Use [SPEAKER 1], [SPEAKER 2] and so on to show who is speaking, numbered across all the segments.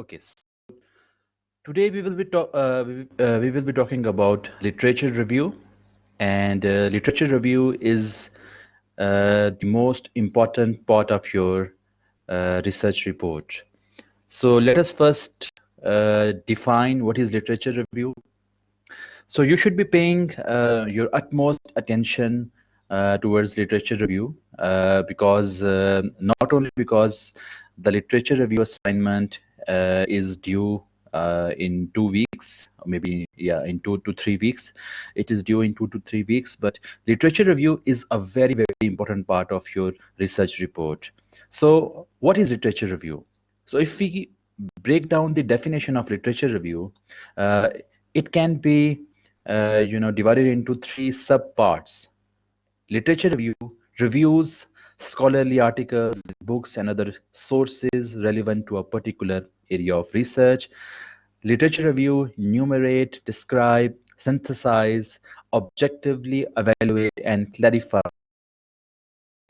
[SPEAKER 1] Okay, so today we will be talking about literature review, and literature review is the most important part of your research report. So let us first define what is literature review. So you should be paying your utmost attention towards literature review because not only because the literature review assignment is due in 2 weeks, or maybe yeah, in 2 to 3 weeks. It is due in 2 to 3 weeks, but literature review is a very, very important part of your research report. So what is literature review? So if we break down the definition of literature review, uh, it can be divided into three subparts. Literature review reviews scholarly articles, books, and other sources relevant to a particular area of research. Literature review enumerate, describe, synthesize, objectively evaluate, and clarify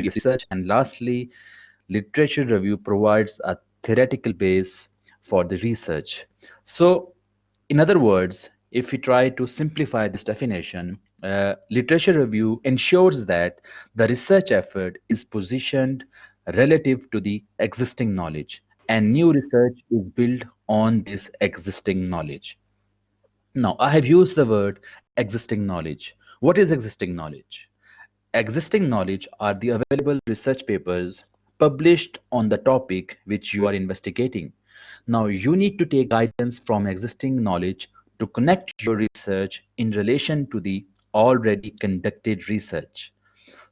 [SPEAKER 1] research. And lastly, literature review provides a theoretical base for the research. So, in other words, if we try to simplify this definition, literature review ensures that the research effort is positioned relative to the existing knowledge, and new research is built on this existing knowledge. Now, I have used the word existing knowledge. What is existing knowledge? Existing knowledge are the available research papers published on the topic which you are investigating. Now, you need to take guidance from existing knowledge to connect your research in relation to the already conducted research.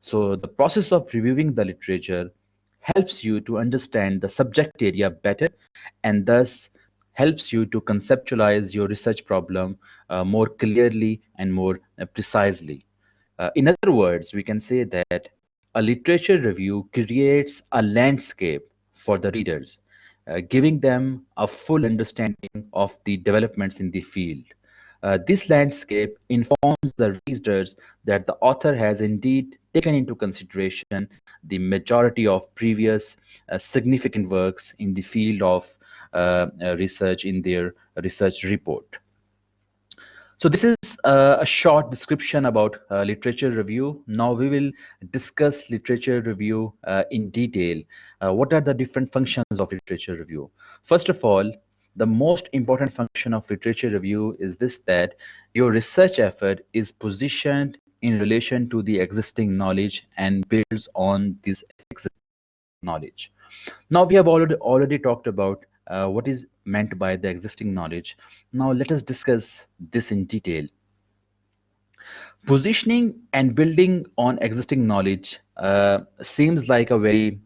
[SPEAKER 1] So, the process of reviewing the literature helps you to understand the subject area better and thus helps you to conceptualize your research problem more clearly and more precisely. In other words, we can say that a literature review creates a landscape for the readers, giving them a full understanding of the developments in the field. This landscape informs the readers that the author has indeed taken into consideration the majority of previous significant works in the field of research in their research report. So this is a short description about literature review. Now we will discuss literature review in detail. What are the different functions of literature review? First of all, the most important function of literature review is this, that your research effort is positioned in relation to the existing knowledge and builds on this existing knowledge. Now we have already talked about what is meant by the existing knowledge. Now let us discuss this in detail. Positioning and building on existing knowledge seems like a very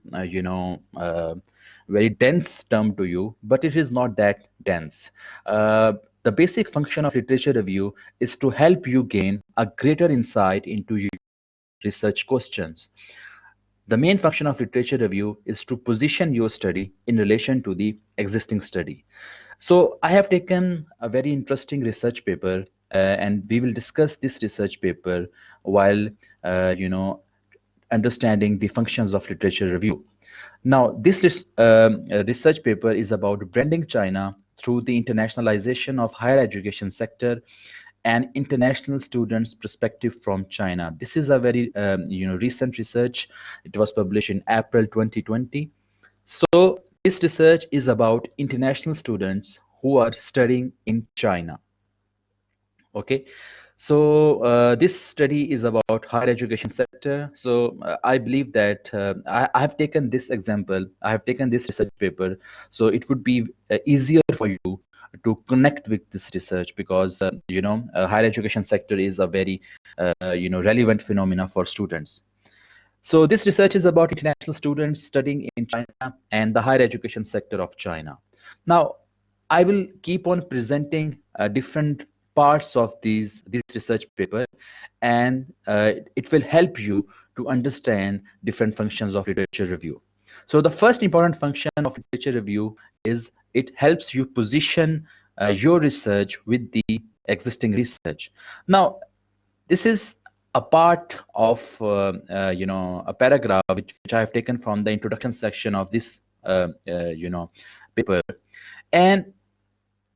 [SPEAKER 1] very dense term to you, but it is not that dense. The basic function of literature review is to help you gain a greater insight into your research questions. The main function of literature review is to position your study in relation to the existing study. So I have taken a very interesting research paper, and we will discuss this research paper while understanding the functions of literature review. Now, this research paper is about branding China through the internationalization of higher education sector and international students' perspective from China. This is a very recent research. It was published in April 2020. So this research is about international students who are studying in China. Okay, so this study is about higher education sector. So I believe that I have taken this example, I have taken this research paper, so it would be easier for you to connect with this research because higher education sector is a very relevant phenomena for students. So this research is about international students studying in China and the higher education sector of China. Now, I will keep on presenting different parts of this research paper, and it will help you to understand different functions of literature review. So the first important function of literature review is it helps you position your research with the existing research. Now, this is a part of a paragraph which I have taken from the introduction section of this paper, And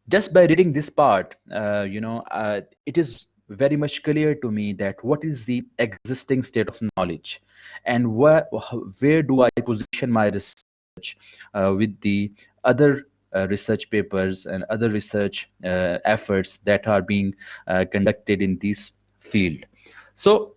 [SPEAKER 1] just by reading this part, it is very much clear to me that what is the existing state of knowledge, and where do I position my research with the other research papers and other research efforts that are being conducted in this field. So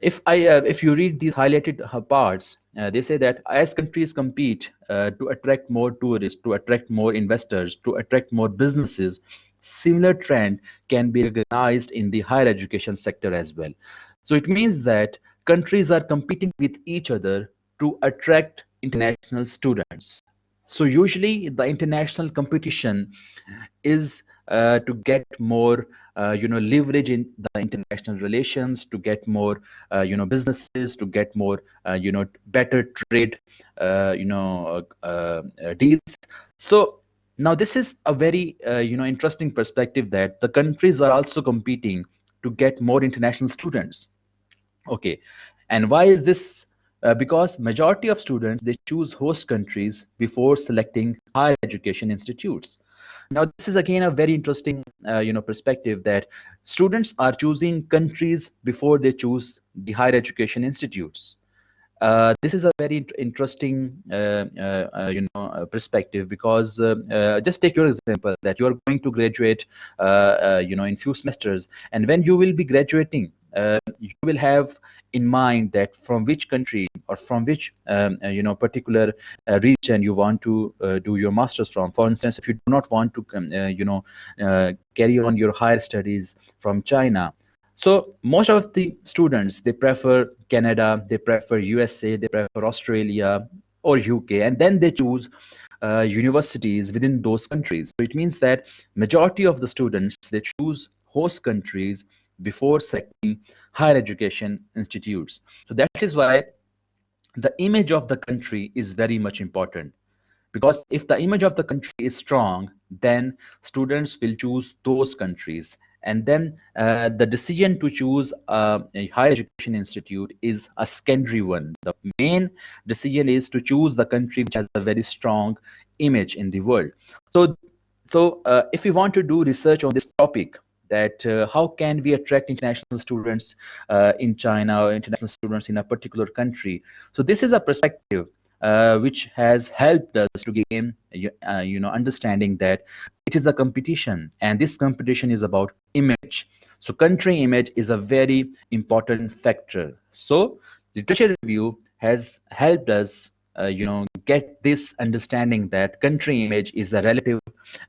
[SPEAKER 1] if you read these highlighted parts, they say that as countries compete to attract more tourists, to attract more investors, to attract more businesses, similar trend can be recognized in the higher education sector as well. So it means that countries are competing with each other to attract international students. So usually the international competition is to get more leverage in the international relations, to get more businesses, to get more better trade deals. So now this is a very interesting perspective, that the countries are also competing to get more international students. Okay, and why is this? Because majority of students, they choose host countries before selecting higher education institutes. Now, this is again a very interesting, perspective, that students are choosing countries before they choose the higher education institutes. This is a very interesting, perspective, because just take your example that you are going to graduate, in few semesters, and when you will be graduating, you will have in mind that from which country or from which particular region you want to do your masters from. For instance, if you do not want to carry on your higher studies from China, so most of the students, they prefer Canada, they prefer USA, they prefer Australia or UK, and then they choose universities within those countries. So it means that majority of the students, they choose host countries before selecting higher education institutes. So that is why the image of the country is very much important, because if the image of the country is strong, then students will choose those countries, and then the decision to choose a higher education institute is a secondary one. The main decision is to choose the country which has a very strong image in the world. So so if we want to do research on this topic, that how can we attract international students in China, or international students in a particular country, so this is a perspective which has helped us to gain understanding that it is a competition, and this competition is about image. So country image is a very important factor. So literature review has helped us get this understanding that country image is a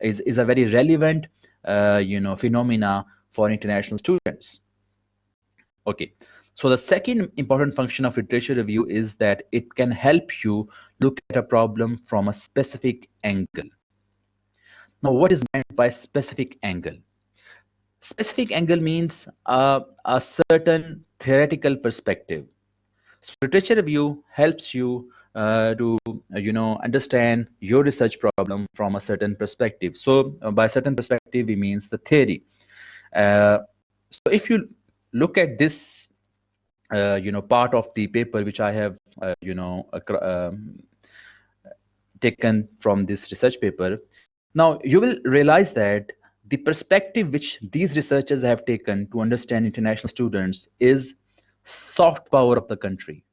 [SPEAKER 1] is a very relevant phenomena for international students. Okay, so the second important function of literature review is that it can help you look at a problem from a specific angle. Now, what is meant by specific angle? Specific angle means a certain theoretical perspective. So literature review helps you to understand your research problem from a certain perspective. So by certain perspective, we means the theory. Uh, so if you look at this part of the paper which I have taken from this research paper, now you will realize that the perspective which these researchers have taken to understand international students is soft power of the country.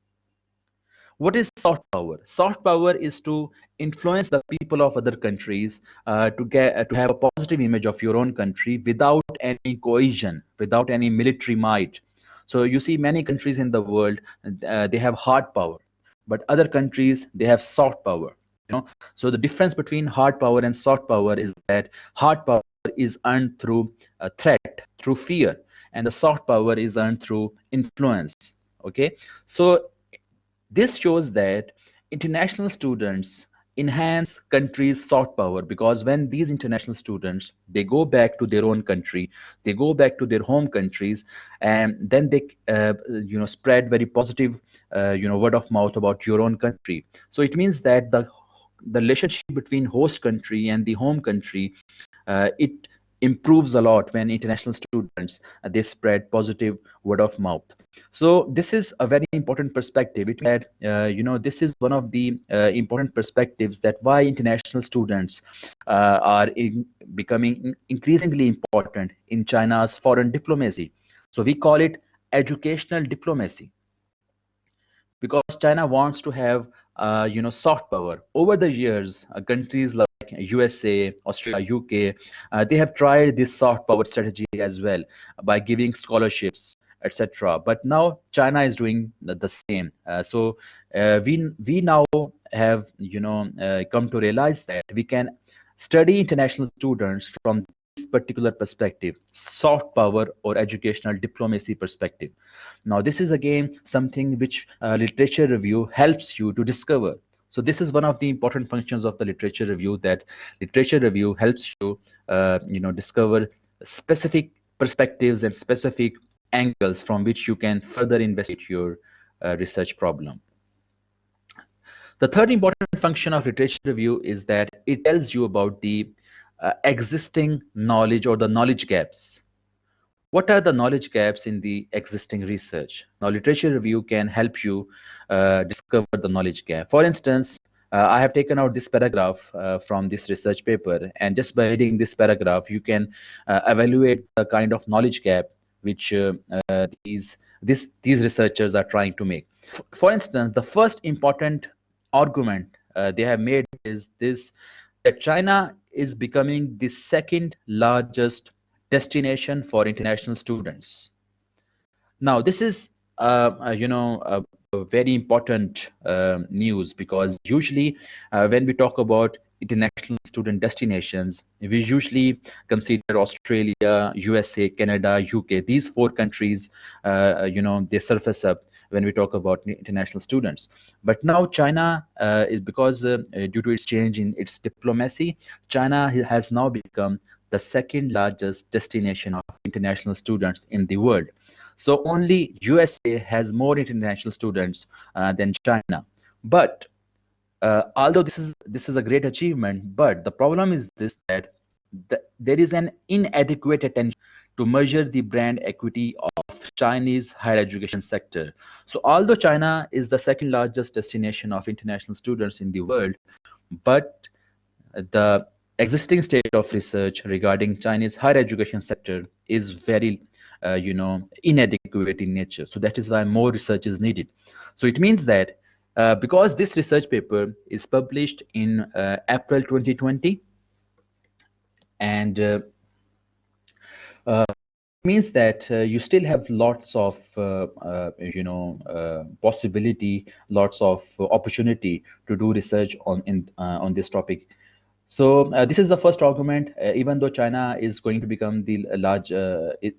[SPEAKER 1] What is soft power? Soft power is to influence the people of other countries to have a positive image of your own country without any cohesion, without any military might. So you see many countries in the world, they have hard power, but other countries, they have soft power. So the difference between hard power and soft power is that hard power is earned through a threat, through fear, and the soft power is earned through influence. Okay, so this shows that international students enhance countries' soft power, because when these international students, they go back to their own country, they go back to their home countries, and then they spread very positive word of mouth about your own country. So it means that the relationship between host country and the home country, it improves a lot when international students they spread positive word of mouth. So this is a very important perspective. It that this is one of the important perspectives that why international students becoming increasingly important in China's foreign diplomacy. So we call it educational diplomacy because China wants to have soft power. Over the years, countries like USA, Australia, UK, they have tried this soft power strategy as well by giving scholarships, etc. But now China is doing the same. We now have come to realize that we can study international students from this particular perspective, soft power or educational diplomacy perspective. Now, this is again something which literature review helps you to discover. So this is one of the important functions of the literature review, that literature review helps you, discover specific perspectives and specific angles from which you can further investigate your research problem. The third important function of literature review is that it tells you about the existing knowledge or the knowledge gaps. What are the knowledge gaps in the existing research? Now, literature review can help you discover the knowledge gap. For instance, I have taken out this paragraph from this research paper, and just by reading this paragraph, you can evaluate the kind of knowledge gap which these researchers are trying to make. For instance, the first important argument they have made is this, that China is becoming the second largest destination for international students. Now, this is, a very important news, because usually when we talk about international student destinations, we usually consider Australia, USA, Canada, UK. These four countries, they surface up when we talk about international students. But now China is, because due to its change in its diplomacy, China has now become the second largest destination of international students in the world. So only USA has more international students than China. But although this is a great achievement, but the problem is this, that there is an inadequate attention to measure the brand equity of Chinese higher education sector. So although China is the second largest destination of international students in the world, but the existing state of research regarding Chinese higher education sector is very, inadequate in nature. So that is why more research is needed. So it means that because this research paper is published in April 2020, and means that you still have lots of possibility, lots of opportunity to do research on this topic. So this is the first argument. Even though China is going to become the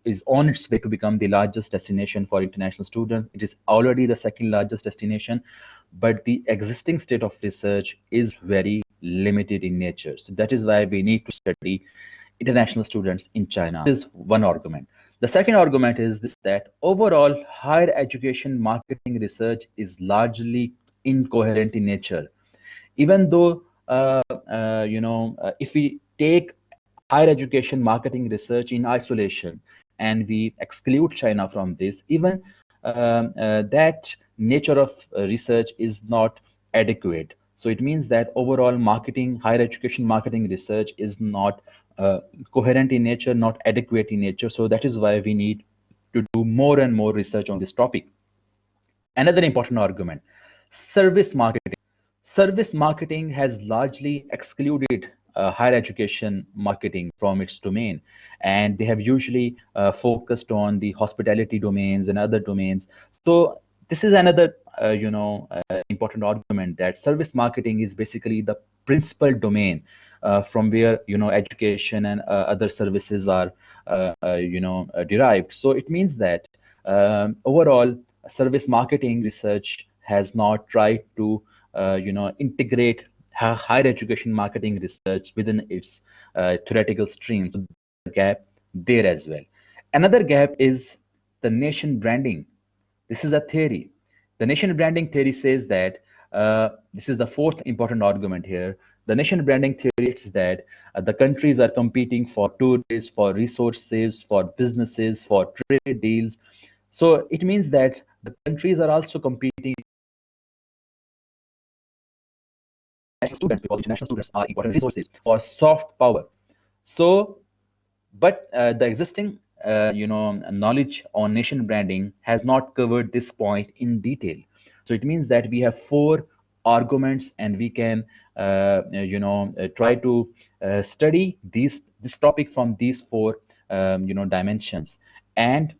[SPEAKER 1] is on its way to become the largest destination for international students, it is already the second largest destination, but the existing state of research is very limited in nature. So that is why we need to study international students in China. This is one argument. The second argument is this, that overall higher education marketing research is largely incoherent in nature. Even though, if we take higher education marketing research in isolation and we exclude China from this, even that nature of research is not adequate. So it means that overall marketing, higher education marketing research is not coherent in nature, not adequate in nature. So that is why we need to do more and more research on this topic. Another important argument, service marketing. Service marketing has largely excluded higher education marketing from its domain, and they have usually focused on the hospitality domains and other domains. So this is another, important argument, that service marketing is basically the principal domain from where education and other services are derived. So it means that overall service marketing research has not tried to integrate higher education marketing research within its theoretical stream. So there's a gap there as well. Another gap is the nation branding. This is a theory. The nation branding theory says that this is the fourth important argument here, The nation branding theory is that the countries are competing for tourists, for resources, for businesses, for trade deals. So it means that the countries are also competing international students because international students are important resources for soft power. So but the existing knowledge on nation branding has not covered this point in detail. So it means that we have four arguments, and we can try to study this topic from these four dimensions. And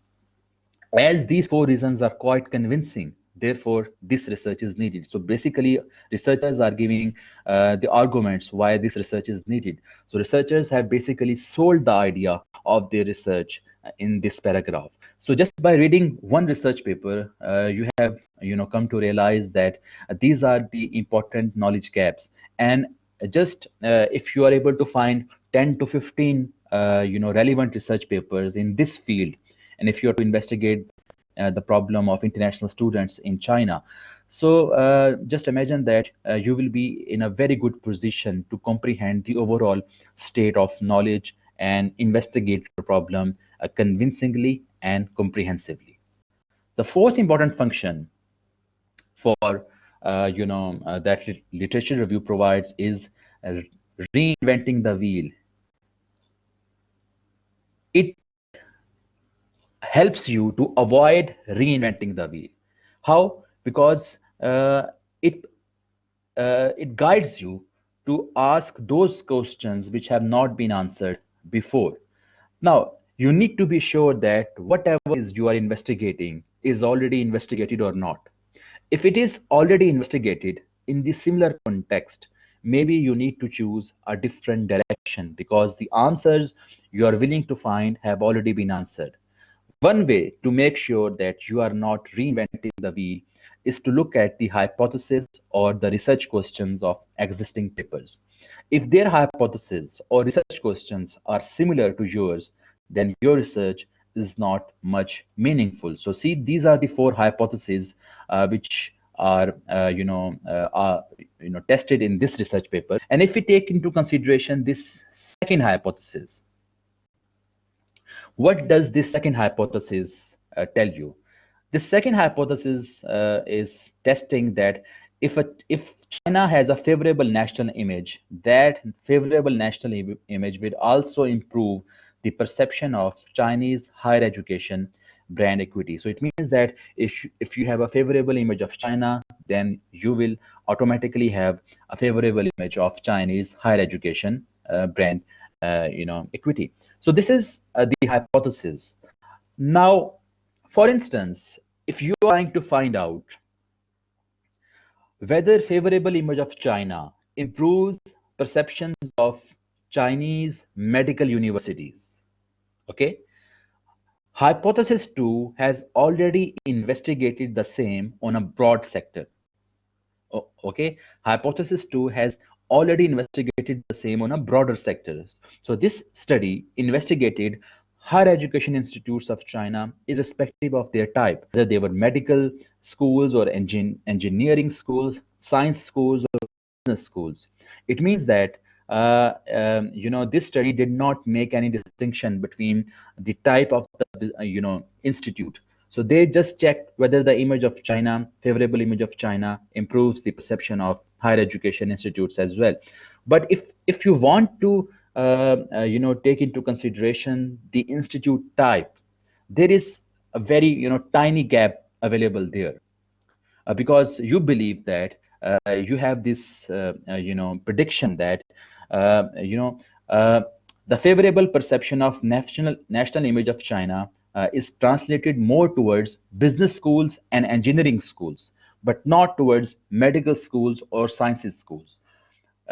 [SPEAKER 1] as these four reasons are quite convincing, therefore this research is needed. So basically researchers are giving the arguments why this research is needed. So researchers have basically sold the idea of their research in this paragraph. So just by reading one research paper, you have come to realize that these are the important knowledge gaps. And just if you are able to find 10 to 15 relevant research papers in this field, and if you are to investigate the problem of international students in China. So just imagine that you will be in a very good position to comprehend the overall state of knowledge and investigate the problem convincingly and comprehensively. The fourth important function for that literature review provides is uh, reinventing the wheel. It helps you to avoid reinventing the wheel. How? Because it it guides you to ask those questions which have not been answered before. Now, you need to be sure that whatever is you are investigating is already investigated or not. If it is already investigated in the similar context, maybe you need to choose a different direction because the answers you are willing to find have already been answered. One way to make sure that you are not reinventing the wheel is to look at the hypothesis or the research questions of existing papers. If their hypotheses or research questions are similar to yours, then your research is not much meaningful. So, see, these are the four hypotheses which are tested in this research paper. And if we take into consideration this second hypothesis, what does this second hypothesis tell you? The second hypothesis is testing that if China has a favorable national image, that favorable national image will also improve the perception of Chinese higher education brand equity. So it means that if you have a favorable image of China, then you will automatically have a favorable image of Chinese higher education brand equity. So this is the hypothesis. Now, for instance, if you are trying to find out whether favorable image of China improves perceptions of Chinese medical universities, okay, hypothesis 2 has already investigated the same on a broad sector. Okay, hypothesis 2 has already investigated the same on a broader sectors. So this study investigated higher education institutes of China irrespective of their type, whether they were medical schools or engineering schools, science schools or business schools. It means that this study did not make any distinction between the type of the institute. So they just checked whether the image of China, favorable image of China, improves the perception of higher education institutes as well. But if you want to take into consideration the institute type, there is a very tiny gap available there because you believe that you have this prediction that uh, you know uh, the favorable perception of national image of China is translated more towards business schools and engineering schools, but not towards medical schools or sciences schools.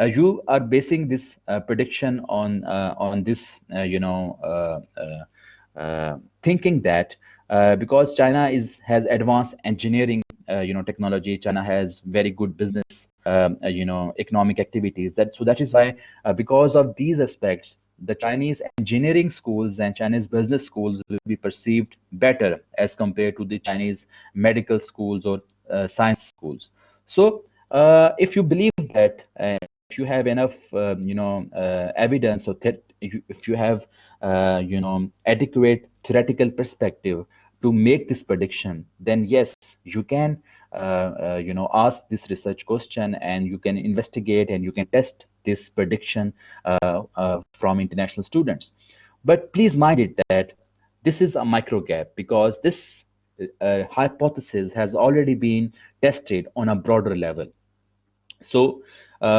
[SPEAKER 1] You are basing this prediction on this thinking that because China has advanced engineering technology, China has very good business economic activities. That is why because of these aspects, the Chinese engineering schools and Chinese business schools will be perceived better as compared to the Chinese medical schools or science schools. So if you believe that you have enough, evidence, or if you have, adequate theoretical perspective to make this prediction, then yes, you can, ask this research question, and you can investigate and you can test this prediction from international students. But please mind it that this is a micro gap, because this hypothesis has already been tested on a broader level. So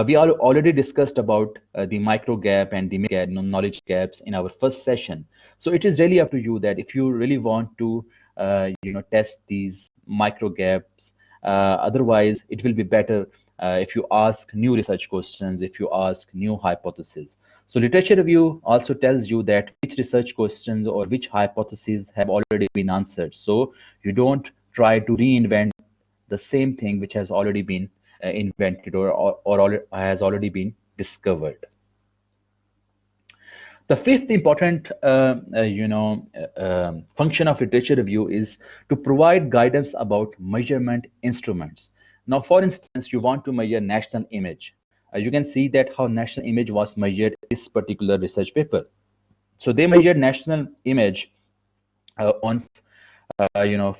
[SPEAKER 1] we all already discussed about the micro gap and the knowledge gaps in our first session. So it is really up to you that if you really want to, test these micro gaps. Otherwise, it will be better if you ask new research questions, if you ask new hypotheses. So literature review also tells you that which research questions or which hypotheses have already been answered. So you don't try to reinvent the same thing which has already been invented, or has already been discovered. The fifth important function of literature review is to provide guidance about measurement instruments. Now, for instance, you want to measure national image. You can see that how national image was measured in this particular research paper. So they measured national image on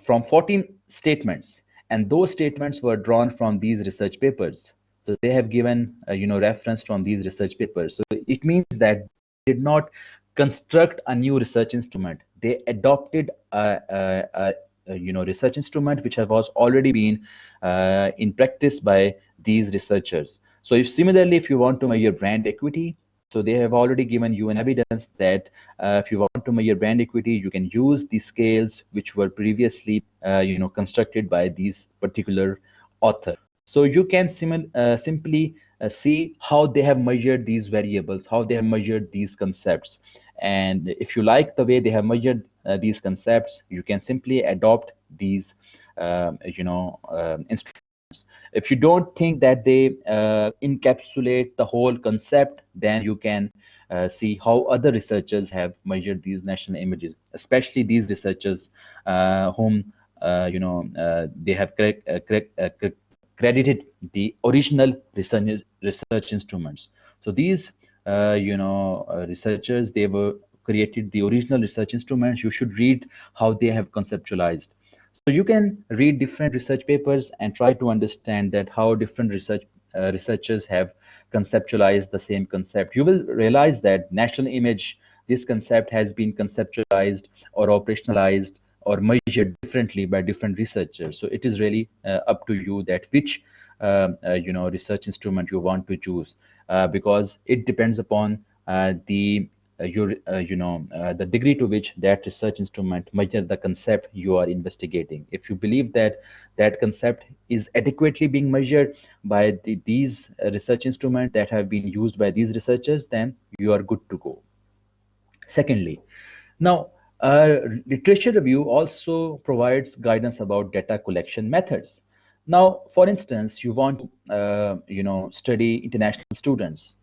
[SPEAKER 1] from 14 statements, and those statements were drawn from these research papers. So they have given reference from these research papers. So it means that they did not construct a new research instrument. They adopted a research instrument which was already been in practice by these researchers. So if similarly, if you want to measure brand equity, so they have already given you an evidence that if you want to measure brand equity, you can use the scales which were previously, constructed by these particular author. So you can simply see how they have measured these variables, how they have measured these concepts. And if you like the way they have measured these concepts, you can simply adopt these, instruments. If you don't think that they encapsulate the whole concept, then you can see how other researchers have measured these national images, especially these researchers whom they have credited the original research instruments. So these researchers, they were created the original research instruments. You should read how they have conceptualized. So you can read different research papers and try to understand that how different researchers have conceptualized the same concept. You will realize that national image, this concept has been conceptualized or operationalized or measured differently by different researchers. So it is really up to you that which research instrument you want to choose, because it depends upon the degree to which that research instrument measures the concept you are investigating. If you believe that that concept is adequately being measured by these research instruments that have been used by these researchers, then you are good to go. Secondly, now, literature review also provides guidance about data collection methods. Now, for instance, you want to, study international students.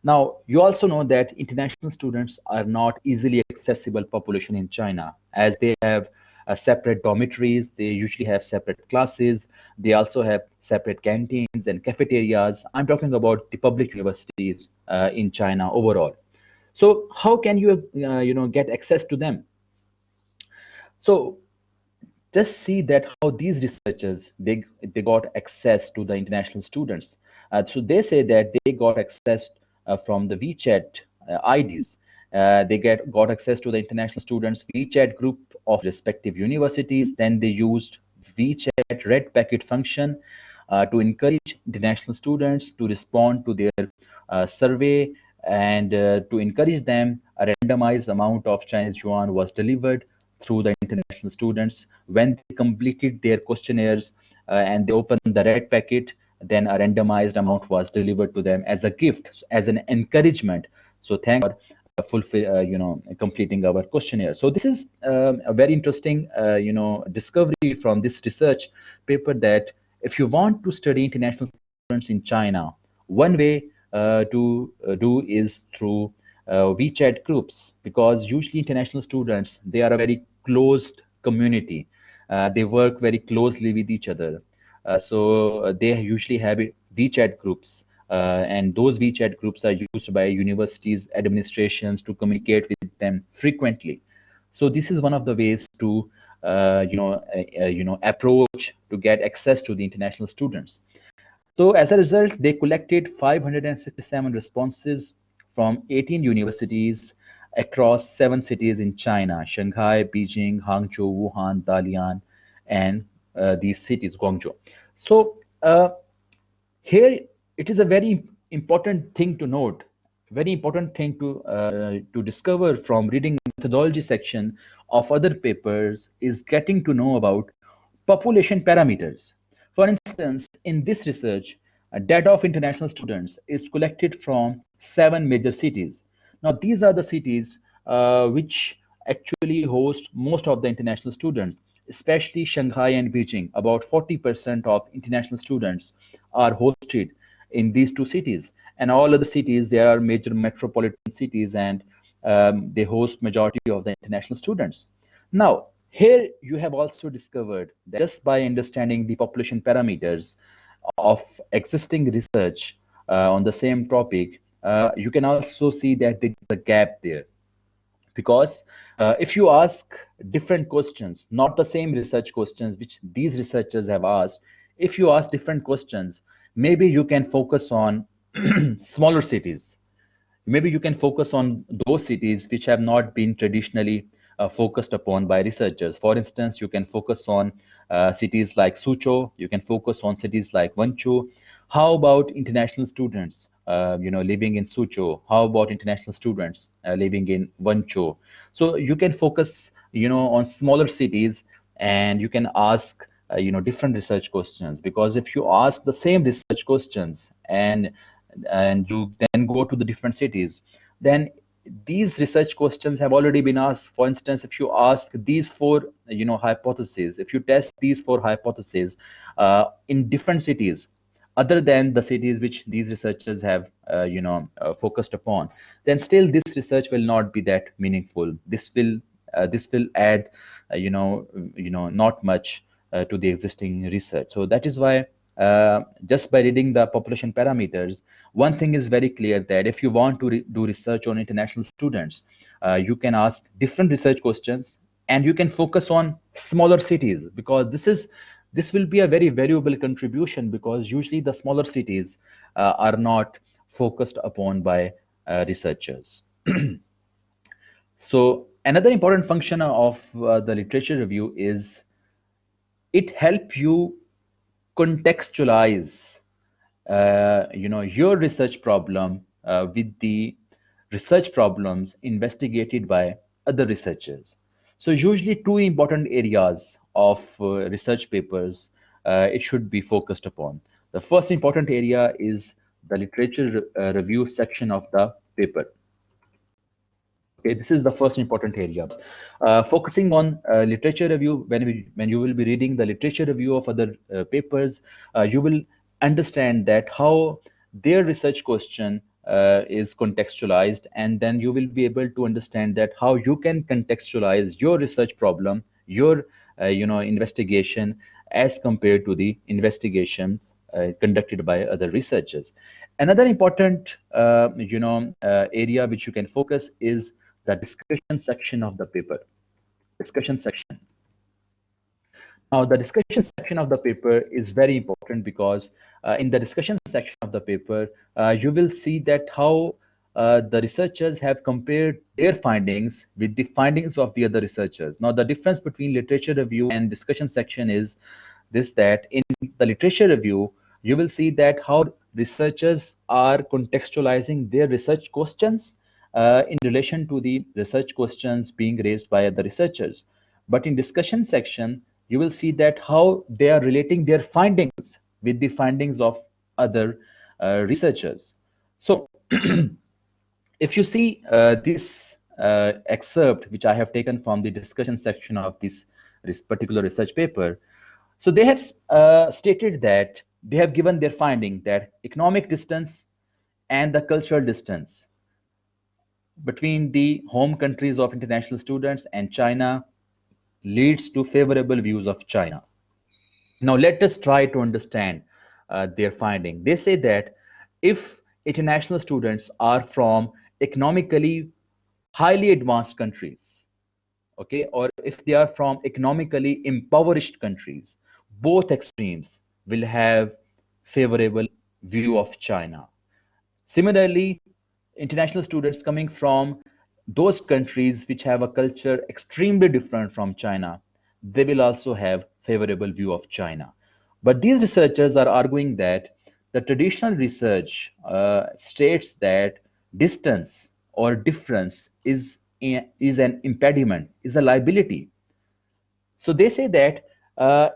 [SPEAKER 1] Now, you also know that international students are not easily accessible population in China, as they have separate dormitories. They usually have separate classes. They also have separate canteens and cafeterias. I'm talking about the public universities in China overall. So how can you get access to them? So just see that how these researchers, they got access to the international students. So they say that they got access from the WeChat IDs. They got access to the international students WeChat group of respective universities. Then they used WeChat red packet function to encourage international students to respond to their survey, and to encourage them, a randomized amount of Chinese yuan was delivered through the international students. When they completed their questionnaires and they opened the red packet, then a randomized amount was delivered to them as a gift, as an encouragement. So thank for completing our questionnaire. So this is a very interesting discovery from this research paper, that if you want to study international students in China, one way to do is through WeChat groups, because usually international students, they are a very closed community. They work very closely with each other. So they usually have WeChat groups and those WeChat groups are used by universities administrations to communicate with them frequently. So this is one of the ways to approach to get access to the international students. So as a result, they collected 567 responses from 18 universities across 7 cities in China: Shanghai, Beijing, Hangzhou, Wuhan, Dalian, and these cities, Guangzhou. So here it is a very important thing to note, very important thing to discover from reading methodology section of other papers is getting to know about population parameters. For instance, in this research, data of international students is collected from 7 major cities. Now, these are the cities which actually host most of the international students, especially Shanghai and Beijing. About 40% of international students are hosted in these 2 cities. And all other cities, there are major metropolitan cities, and they host majority of the international students. Now, here you have also discovered that just by understanding the population parameters of existing research on the same topic, you can also see that there is a gap there. Because if you ask different questions, not the same research questions which these researchers have asked, if you ask different questions, maybe you can focus on smaller cities. Maybe you can focus on those cities which have not been traditionally focused upon by researchers. For instance, you can focus on cities like Suzhou. You can focus on cities like Wenzhou. How about international students, living in Suzhou? How about international students living in Wenzhou? So you can focus, on smaller cities, and you can ask, different research questions. Because if you ask the same research questions and you then go to the different cities, then these research questions have already been asked. For instance, if you ask these four hypotheses, if you test these four hypotheses in different cities other than the cities which these researchers have focused upon, then still this research will not be that meaningful. This will add not much to the existing research. So that is why just by reading the population parameters, one thing is very clear, that if you want to do research on international students, you can ask different research questions, and you can focus on smaller cities, because this will be a very valuable contribution, because usually the smaller cities are not focused upon by researchers. So another important function of the literature review is it help you contextualize your research problem with the research problems investigated by other researchers. So usually 2 important areas of research papers it should be focused upon. The first important area is the literature review section of the paper. Okay, this is the first important area. Focusing on literature review, when you will be reading the literature review of other papers, you will understand that how their research question is contextualized, and then you will be able to understand that how you can contextualize your research problem, your investigation, as compared to the investigations conducted by other researchers. Another important area which you can focus is the discussion section of the paper. Discussion section. Now, the discussion section of the paper is very important, because in the discussion section of the paper, you will see that how the researchers have compared their findings with the findings of the other researchers. Now, the difference between literature review and discussion section is this, that in the literature review, you will see that how researchers are contextualizing their research questions in relation to the research questions being raised by other researchers. But in discussion section, you will see that how they are relating their findings with the findings of other researchers. So if you see this excerpt, which I have taken from the discussion section of this particular research paper, so they have stated that they have given their finding that economic distance and the cultural distance between the home countries of international students and China leads to favorable views of China. Now, let us try to understand their finding. They say that if international students are from economically highly advanced countries, okay, or if they are from economically impoverished countries, both extremes will have favorable view of China. Similarly, international students coming from those countries which have a culture extremely different from China, they will also have favorable view of China. But these researchers are arguing that the traditional research states that distance or difference is an impediment, is a liability. So they say that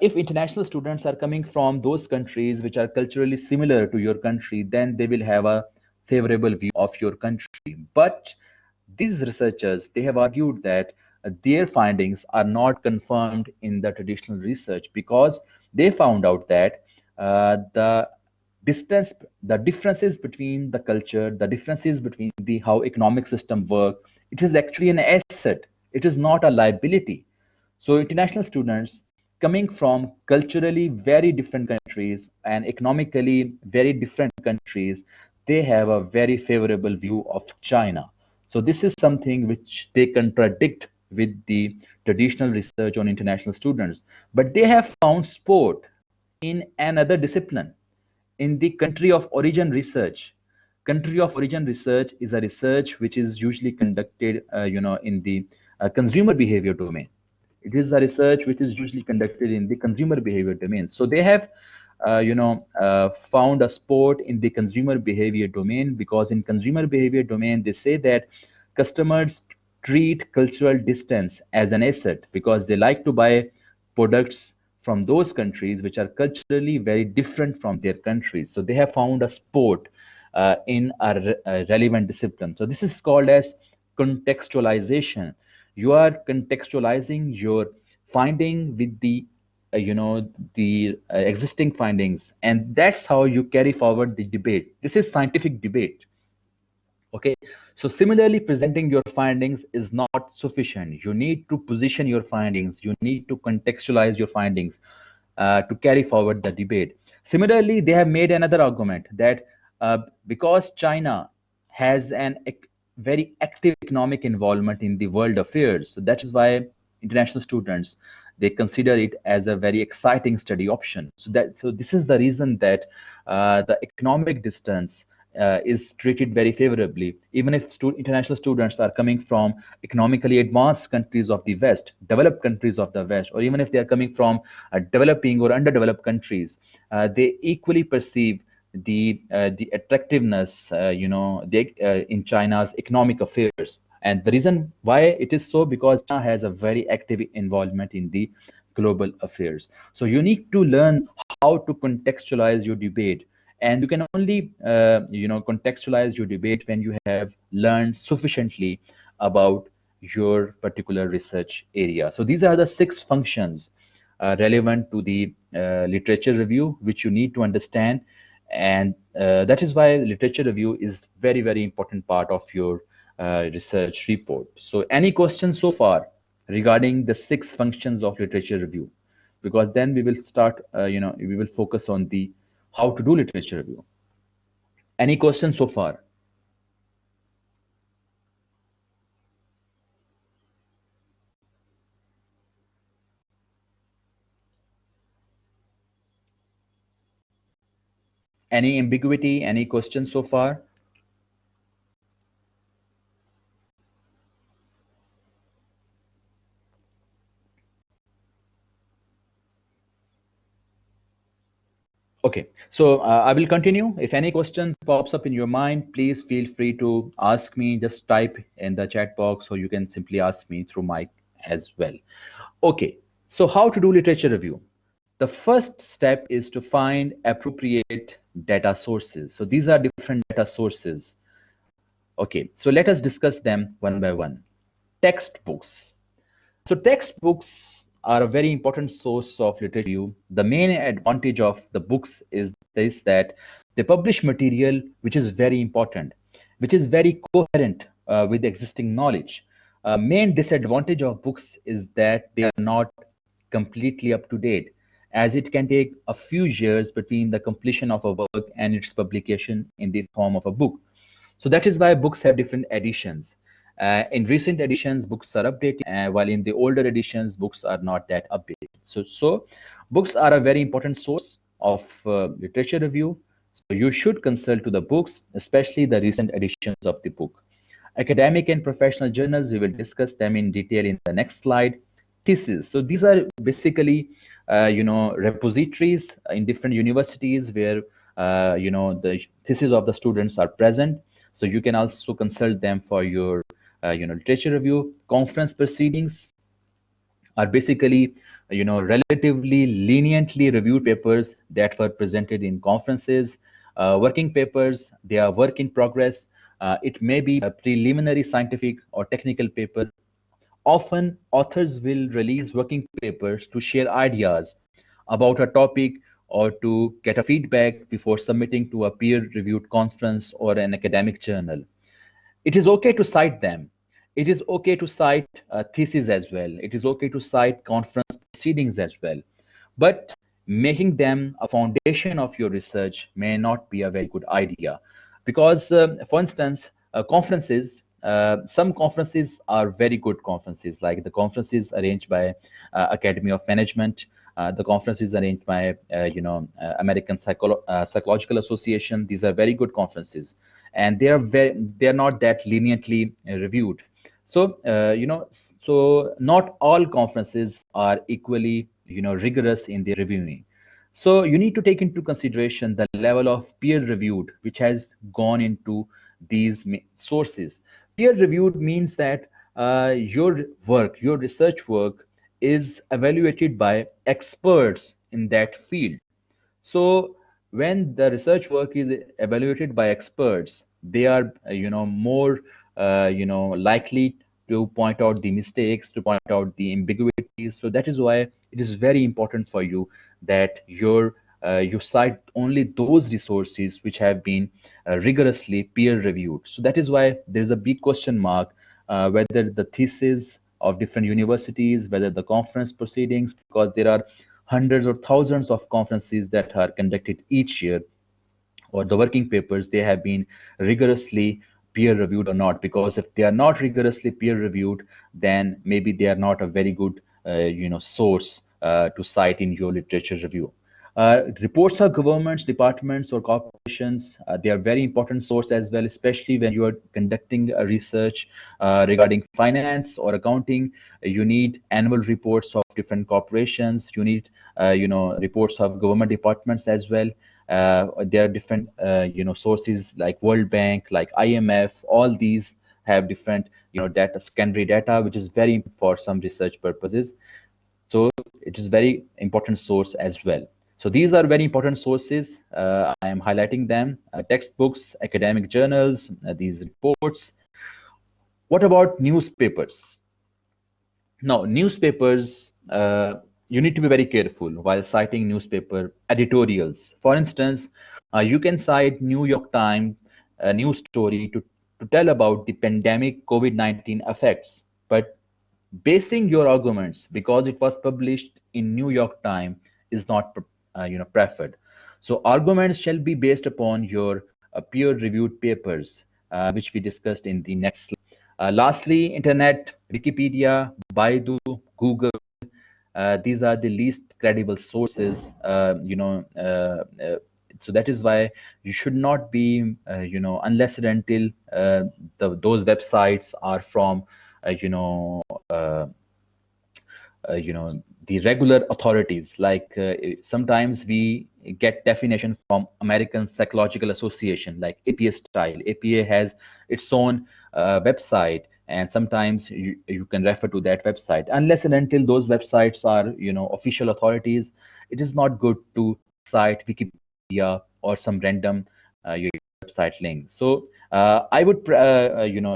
[SPEAKER 1] if international students are coming from those countries which are culturally similar to your country, then they will have a favorable view of your country. But these researchers, they have argued that their findings are not confirmed in the traditional research because they found out that the distance, the differences between the culture, the differences between the how economic system work, it is actually an asset. It is not a liability. So international students coming from culturally very different countries and economically very different countries, they have a very favorable view of China. So this is something which they contradict with the traditional research on international students. But they have found support in another discipline, in the country of origin research. Country of origin research is a research which is usually conducted in the consumer behavior domain. It is a research which is usually conducted in the consumer behavior domain. So they have found a sport in the consumer behavior domain, because in consumer behavior domain they say that customers treat cultural distance as an asset because they like to buy products from those countries which are culturally very different from their countries. So they have found a sport in a relevant discipline. So this is called as contextualization. You are contextualizing your finding with the existing findings, and that's how you carry forward the debate. This is scientific debate. Okay, so similarly, presenting your findings is not sufficient. You need to position your findings, you need to contextualize your findings to carry forward the debate. Similarly, they have made another argument that because China has an very active economic involvement in the world affairs, so that is why international students, they consider it as a very exciting study option. So this is the reason that the economic distance is treated very favorably, even if international students are coming from economically advanced countries of the West, developed countries of the West, or even if they are coming from developing or underdeveloped countries, they equally perceive the attractiveness, in China's economic affairs. And the reason why it is so, because China has a very active involvement in the global affairs. So you need to learn how to contextualize your debate, and you can only contextualize your debate when you have learned sufficiently about your particular research area. So these are the six functions relevant to the literature review which you need to understand, and that is why literature review is very, very important part of your research report. So any questions so far regarding the six functions of literature review? Because then we will start, we will focus on the how to do literature review. Any questions so far? Any ambiguity? Any questions so far? Okay, so I will continue. If any question pops up in your mind, please feel free to ask me. Just type in the chat box, or you can simply ask me through mic as well. Okay, so how to do literature review? The first step is to find appropriate data sources. So these are different data sources. Okay, so let us discuss them one by one. Textbooks. So textbooks are a very important source of literature. The main advantage of the books is this, that they publish material which is very important, which is very coherent with existing knowledge. Main disadvantage of books is that they are not completely up to date, as it can take a few years between the completion of a work and its publication in the form of a book. So that is why books have different editions. In recent editions, books are updated, while in the older editions, books are not that updated. So books are a very important source of literature review. So you should consult to the books, especially the recent editions of the book. Academic and professional journals, we will discuss them in detail in the next slide. Theses. So these are basically, repositories in different universities where, the theses of the students are present. So you can also consult them for your, literature review. Conference proceedings are basically, relatively leniently reviewed papers that were presented in conferences. Working papers, they are work in progress. It may be a preliminary scientific or technical paper. Often, authors will release working papers to share ideas about a topic or to get a feedback before submitting to a peer-reviewed conference or an academic journal. It is okay to cite them. It is okay to cite theses as well. It is okay to cite conference proceedings as well. But making them a foundation of your research may not be a very good idea. Because, for instance, some conferences are very good conferences, like the conferences arranged by Academy of Management, the conferences arranged by, American Psychological Association. These are very good conferences, and they are not that leniently reviewed. So, so not all conferences are equally, rigorous in their reviewing. So you need to take into consideration the level of peer reviewed which has gone into these sources. Peer reviewed means that your work, your research work, is evaluated by experts in that field. So when the research work is evaluated by experts, they are, more, likely to point out the mistakes, to point out the ambiguities. So that is why it is very important for you that you cite only those resources which have been rigorously peer reviewed. So that is why there is a big question mark whether the thesis of different universities, whether the conference proceedings, because there are hundreds or thousands of conferences that are conducted each year, or the working papers, they have been rigorously peer reviewed or not. Because if they are not rigorously peer reviewed, then maybe they are not a very good source to cite in your literature review. Reports of governments, departments, or corporations, they are very important source as well, especially when you are conducting a research regarding finance or accounting. You need annual reports of different corporations. You need, reports of government departments as well. There are different, sources like World Bank, like IMF. All these have different, data, secondary data, which is very important for some research purposes. So it is very important source as well. So these are very important sources. I am highlighting them: textbooks, academic journals, these reports. What about newspapers? Now, newspapers, you need to be very careful while citing newspaper editorials. For instance, you can cite New York Times news story to tell about the pandemic COVID-19 effects, but basing your arguments because it was published in New York Times is not preferred. So arguments shall be based upon your peer-reviewed papers, which we discussed in the next slide. Lastly, internet, Wikipedia, Baidu, Google, these are the least credible sources. So that is why you should not be, unless and until those websites are from, you know, uh, the regular authorities. Like sometimes we get definition from American Psychological Association, like APA style. APA has its own website, and sometimes you can refer to that website. Unless and until those websites are, official authorities, it is not good to cite Wikipedia or some random your website link. So I would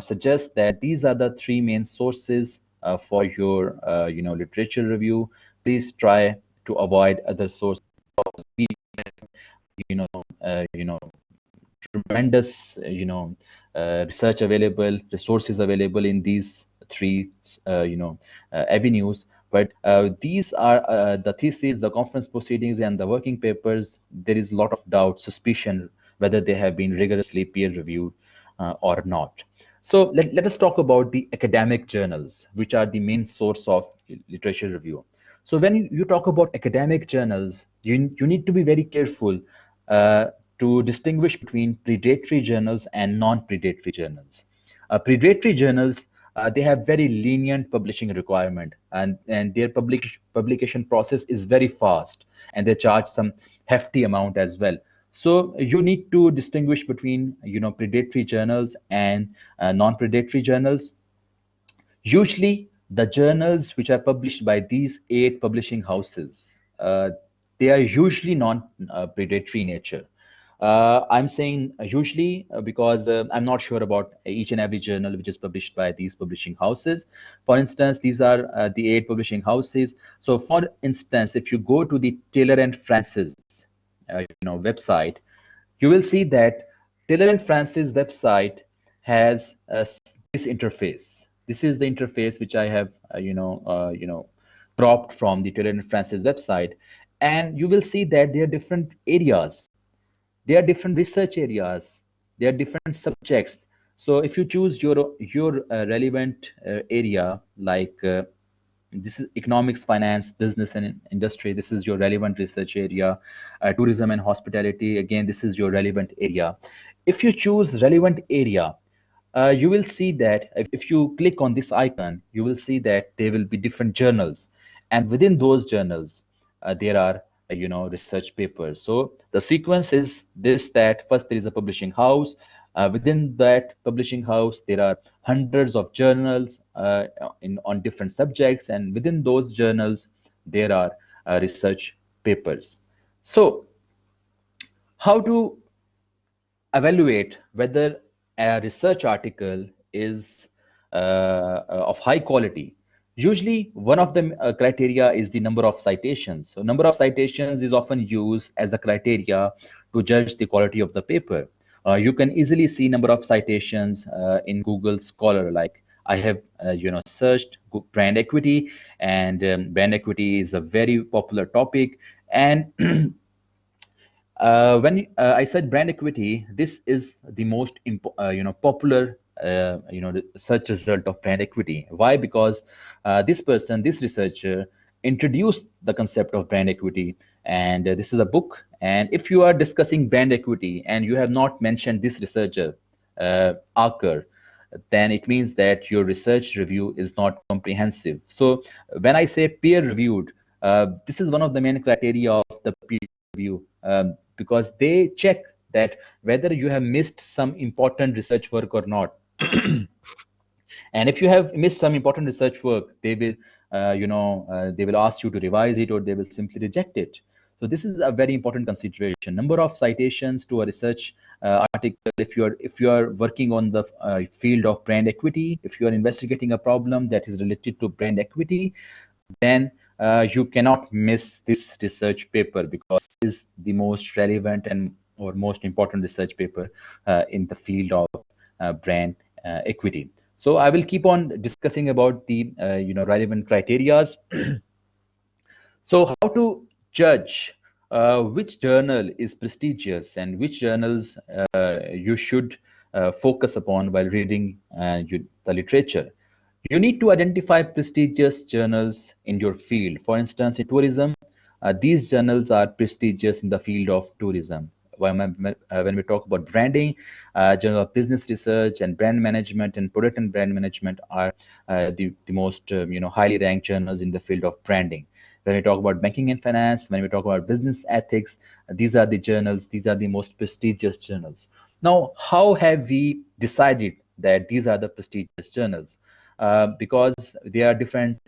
[SPEAKER 1] suggest that these are the three main sources for your literature review. Please try to avoid other sources. You know you know tremendous research available, resources available in these three avenues. But these are the theses, the conference proceedings, and the working papers. There is a lot of doubt, suspicion whether they have been rigorously peer reviewed or not. So let us talk about the academic journals, which are the main source of literature review. So when you talk about academic journals, you need to be very careful uh, to distinguish between predatory journals and non-predatory journals. Predatory journals, they have very lenient publishing requirement, and their publication process is very fast, and they charge some hefty amount as well. So you need to distinguish between predatory journals and non-predatory journals. Usually, the journals which are published by these eight publishing houses, they are usually non-predatory nature. I'm saying usually because I'm not sure about each and every journal which is published by these publishing houses. For instance, these are the eight publishing houses. So, for instance, if you go to the Taylor and Francis, website, you will see that Taylor and Francis website has this interface. This is the interface which I have, cropped from the Taylor and Francis website, and you will see that there are different areas, there are different research areas, there are different subjects. So if you choose your relevant area, like this is economics, finance, business, and industry. This is your relevant research area. Tourism and hospitality. Again, this is your relevant area. If you choose relevant area, you will see that if you click on this icon, you will see that there will be different journals, and within those journals, there are research papers. So the sequence is this: that first there is a publishing house. Within that publishing house, there are hundreds of journals on different subjects, and within those journals, there are research papers. So, how to evaluate whether a research article is of high quality? Usually, one of the criteria is the number of citations. So, number of citations is often used as a criteria to judge the quality of the paper. You can easily see number of citations in Google Scholar. Like I have, searched brand equity, and brand equity is a very popular topic. And when I said brand equity, this is the most popular search result of brand equity. Why? Because this researcher introduced the concept of brand equity, and this is a book. And if you are discussing brand equity and you have not mentioned this researcher, Arker, then it means that your research review is not comprehensive. So when I say peer reviewed, this is one of the main criteria of the peer review, because they check that whether you have missed some important research work or not. And if you have missed some important research work, they will ask you to revise it, or they will simply reject it. So this is a very important consideration. Number of citations to a research article. If you are working on the field of brand equity, if you are investigating a problem that is related to brand equity, then you cannot miss this research paper, because it is the most relevant and or most important research paper in the field of brand equity. So I will keep on discussing about the relevant criterias. So how to judge which journal is prestigious and which journals you should focus upon while reading the literature? You need to identify prestigious journals in your field. For instance, in tourism, these journals are prestigious in the field of tourism. When we talk about branding, Journal of Business Research and Brand Management and Product and Brand Management are the most highly ranked journals in the field of branding. When we talk about banking and finance, when we talk about business ethics, these are the journals, these are the most prestigious journals. Now, how have we decided that these are the prestigious journals? Because there are different,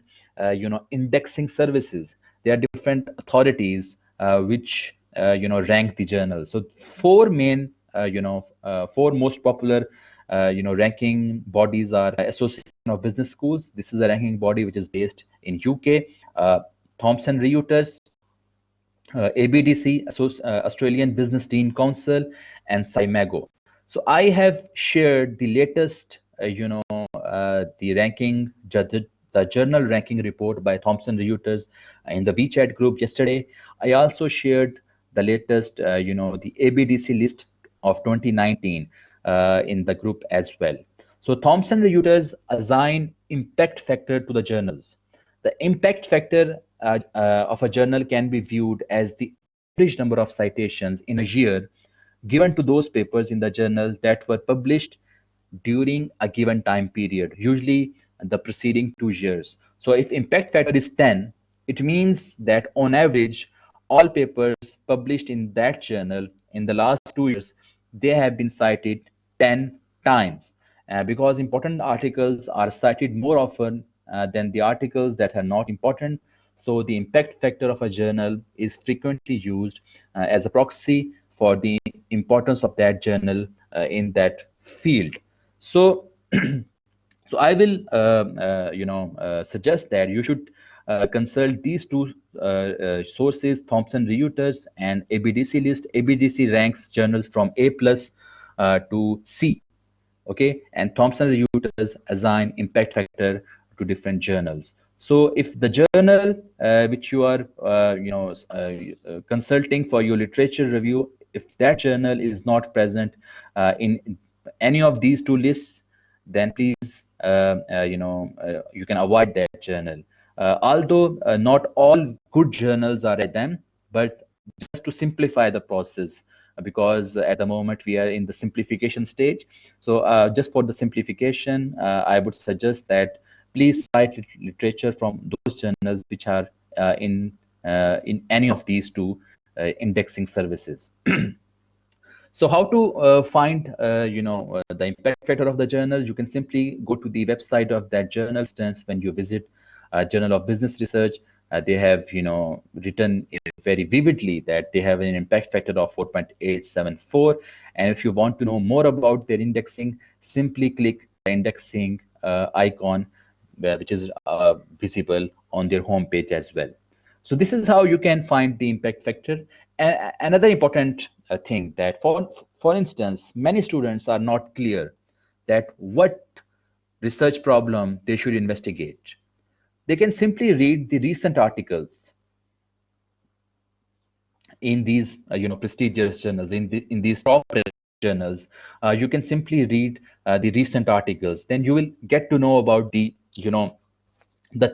[SPEAKER 1] indexing services. There are different authorities which, rank the journals. So four most popular, ranking bodies are Association of Business Schools. This is a ranking body which is based in UK. Thomson Reuters, ABDC, Australian Business Dean Council, and SciMago. So I have shared the latest, the ranking the journal ranking report by Thomson Reuters in the WeChat group yesterday. I also shared the latest, the ABDC list of 2019 in the group as well. So Thomson Reuters assign impact factor to the journals. The impact factor of a journal can be viewed as the average number of citations in a year given to those papers in the journal that were published during a given time period, usually the preceding 2 years. So if impact factor is 10, it means that on average, all papers published in that journal in the last 2 years, they have been cited 10 times. Because important articles are cited more often than the articles that are not important. So the impact factor of a journal is frequently used as a proxy for the importance of that journal in that field. So, so I will, suggest that you should consult these two sources, Thomson Reuters and ABDC list. ABDC ranks journals from A plus to C. Okay, and Thomson Reuters assign impact factor to different journals. So if the journal which you are consulting for your literature review, if that journal is not present in any of these two lists, then please you can avoid that journal. Although not all good journals are at them, but just to simplify the process, because at the moment we are in the simplification stage. So just for the simplification, I would suggest that please cite literature from those journals which are in any of these two indexing services. So how to find the impact factor of the journal? You can simply go to the website of that journal. For instance, when you visit Journal of Business Research, they have written it very vividly that they have an impact factor of 4.874. And if you want to know more about their indexing, simply click the indexing icon, which is visible on their homepage as well. So this is how you can find the impact factor. Another important thing that, for instance, many students are not clear that what research problem they should investigate. They can simply read the recent articles in these prestigious journals, in these top journals. You can simply read the recent articles. Then you will get to know about the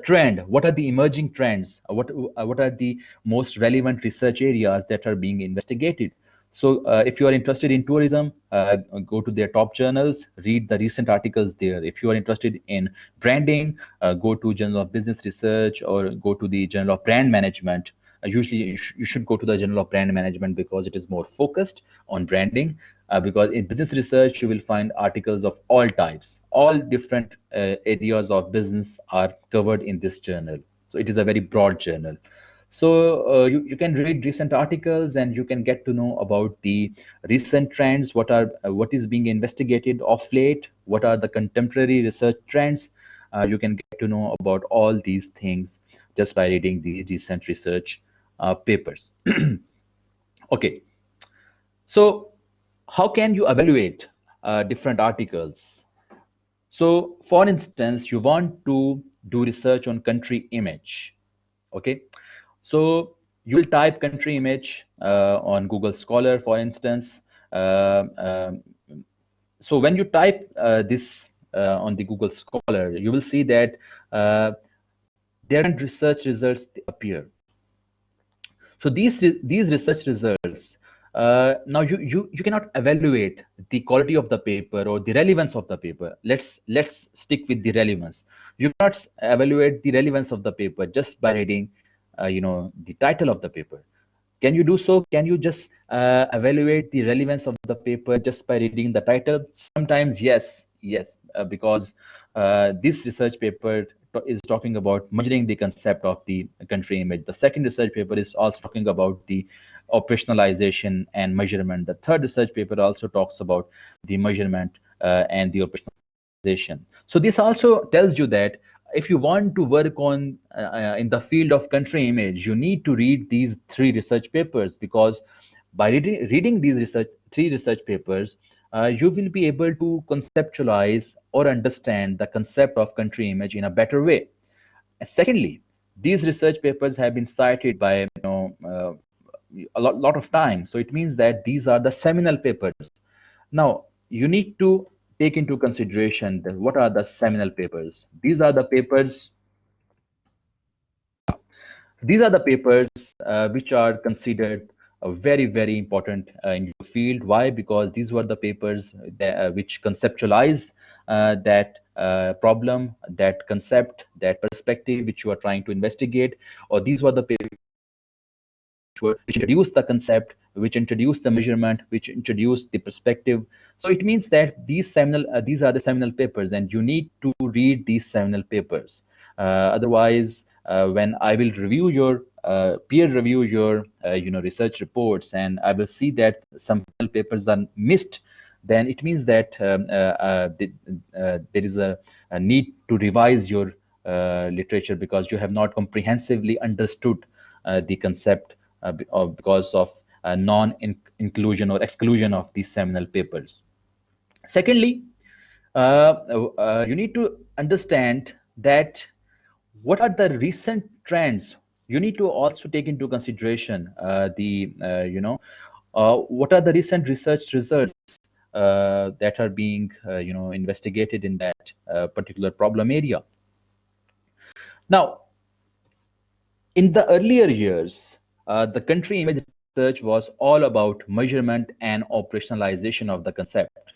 [SPEAKER 1] trend. What are the emerging trends? What are the most relevant research areas that are being investigated? So if you are interested in tourism, go to their top journals, read the recent articles there. If you are interested in branding, go to Journal of Business Research or go to the Journal of Brand Management. Usually you should go to the Journal of Brand Management because it is more focused on branding. Because in business research, you will find articles of all types, all different areas of business are covered in this journal. So it is a very broad journal. So you can read recent articles and you can get to know about the recent trends, what is being investigated of late, what are the contemporary research trends. You can get to know about all these things just by reading the recent research papers. Okay, so how can you evaluate different articles? So for instance, you want to do research on country image. Okay, so you will type country image on Google Scholar, for instance. Um, so when you type this on the Google Scholar, you will see that there are research results appear. So these research results, now you cannot evaluate the quality of the paper or the relevance of the paper. Let's stick with the relevance. You cannot evaluate the relevance of the paper just by reading the title of the paper. Can you do so? Can you just evaluate the relevance of the paper just by reading the title? Sometimes yes, because this research paper is talking about measuring the concept of the country image. The second research paper is also talking about the operationalization and measurement. The third research paper also talks about the measurement and the operationalization. So this also tells you that if you want to work on in the field of country image, you need to read these three research papers, because by reading these three research papers, you will be able to conceptualize or understand the concept of country image in a better way. Secondly, these research papers have been cited by a lot of time. So it means that these are the seminal papers. Now, you need to take into consideration that what are the seminal papers. These are the papers which are considered very, very important in your field. Why? Because these were the papers which conceptualize that problem, that concept, that perspective which you are trying to investigate, or these were the papers which introduce the concept, which introduce the measurement, which introduce the perspective. So it means that these are the seminal papers, and you need to read these seminal papers. Otherwise, when I will review your peer review your research reports, and I will see that some papers are missed, then it means that there is a need to revise your literature because you have not comprehensively understood the concept because of non-inclusion or exclusion of these seminal papers. Secondly, you need to understand that what are the recent trends. You need to also take into consideration what are the recent research results that are being investigated in that particular problem area. Now, in the earlier years, the country image research was all about measurement and operationalization of the concept.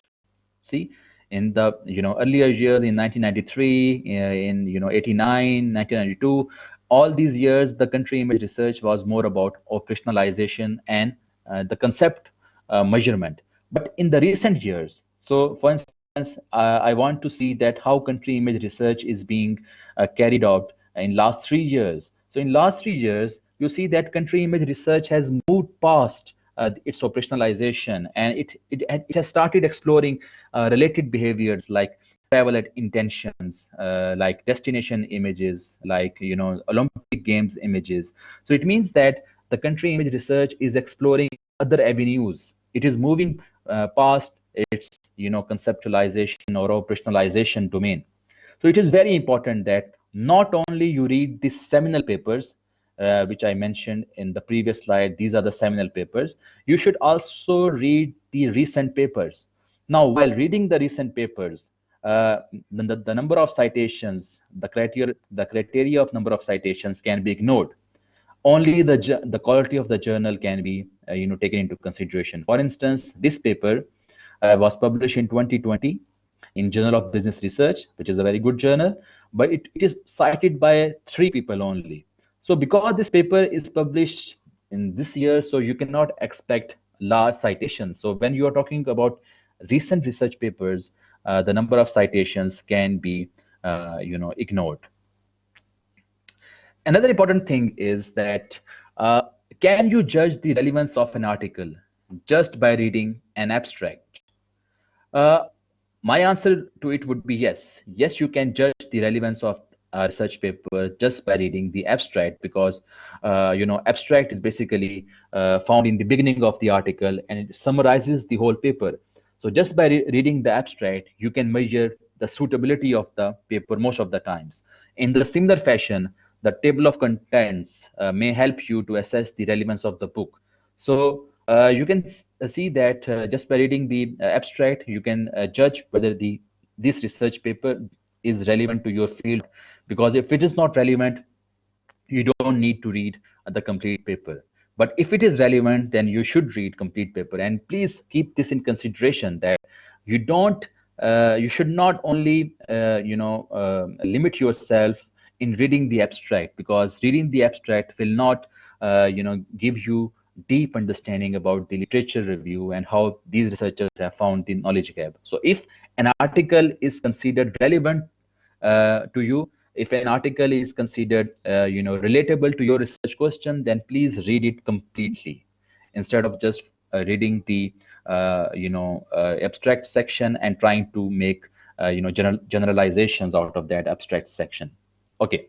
[SPEAKER 1] See, in the earlier years in 1993, in 89, 1992, all these years, the country image research was more about operationalization and the concept measurement. But in the recent years, so for instance, I want to see that how country image research is being carried out in last 3 years. So in last 3 years, you see that country image research has moved past its operationalization, and it has started exploring related behaviors like travel at intentions, like destination images, like Olympic Games images. So it means that the country image research is exploring other avenues. It is moving past its conceptualization or operationalization domain. So it is very important that not only you read these seminal papers, which I mentioned in the previous slide, these are the seminal papers. You should also read the recent papers. Now, while reading the recent papers, the number of citations, the criteria of number of citations can be ignored. Only the quality of the journal can be taken into consideration. For instance, this paper was published in 2020 in Journal of Business Research, which is a very good journal, but it is cited by 3 people only. So because this paper is published in this year, so you cannot expect large citations. So when you are talking about recent research papers, the number of citations can be ignored. Another important thing is that uh, can you judge the relevance of an article just by reading an abstract? Uh, my answer to it would be yes. Yes, you can judge the relevance of a research paper just by reading the abstract, because abstract is basically found in the beginning of the article and it summarizes the whole paper. So just by reading the abstract, you can measure the suitability of the paper most of the times. In the similar fashion, the table of contents may help you to assess the relevance of the book. So you can see that just by reading the abstract, you can judge whether this research paper is relevant to your field. Because if it is not relevant, you don't need to read the complete paper. But if it is relevant, then you should read complete paper. And please keep this in consideration that you should not only limit yourself in reading the abstract, because reading the abstract will not give you deep understanding about the literature review and how these researchers have found the knowledge gap. So if an article is considered relevant to you, if an article is considered relatable to your research question, then please read it completely instead of just reading the abstract section and trying to make generalizations out of that abstract section. Okay.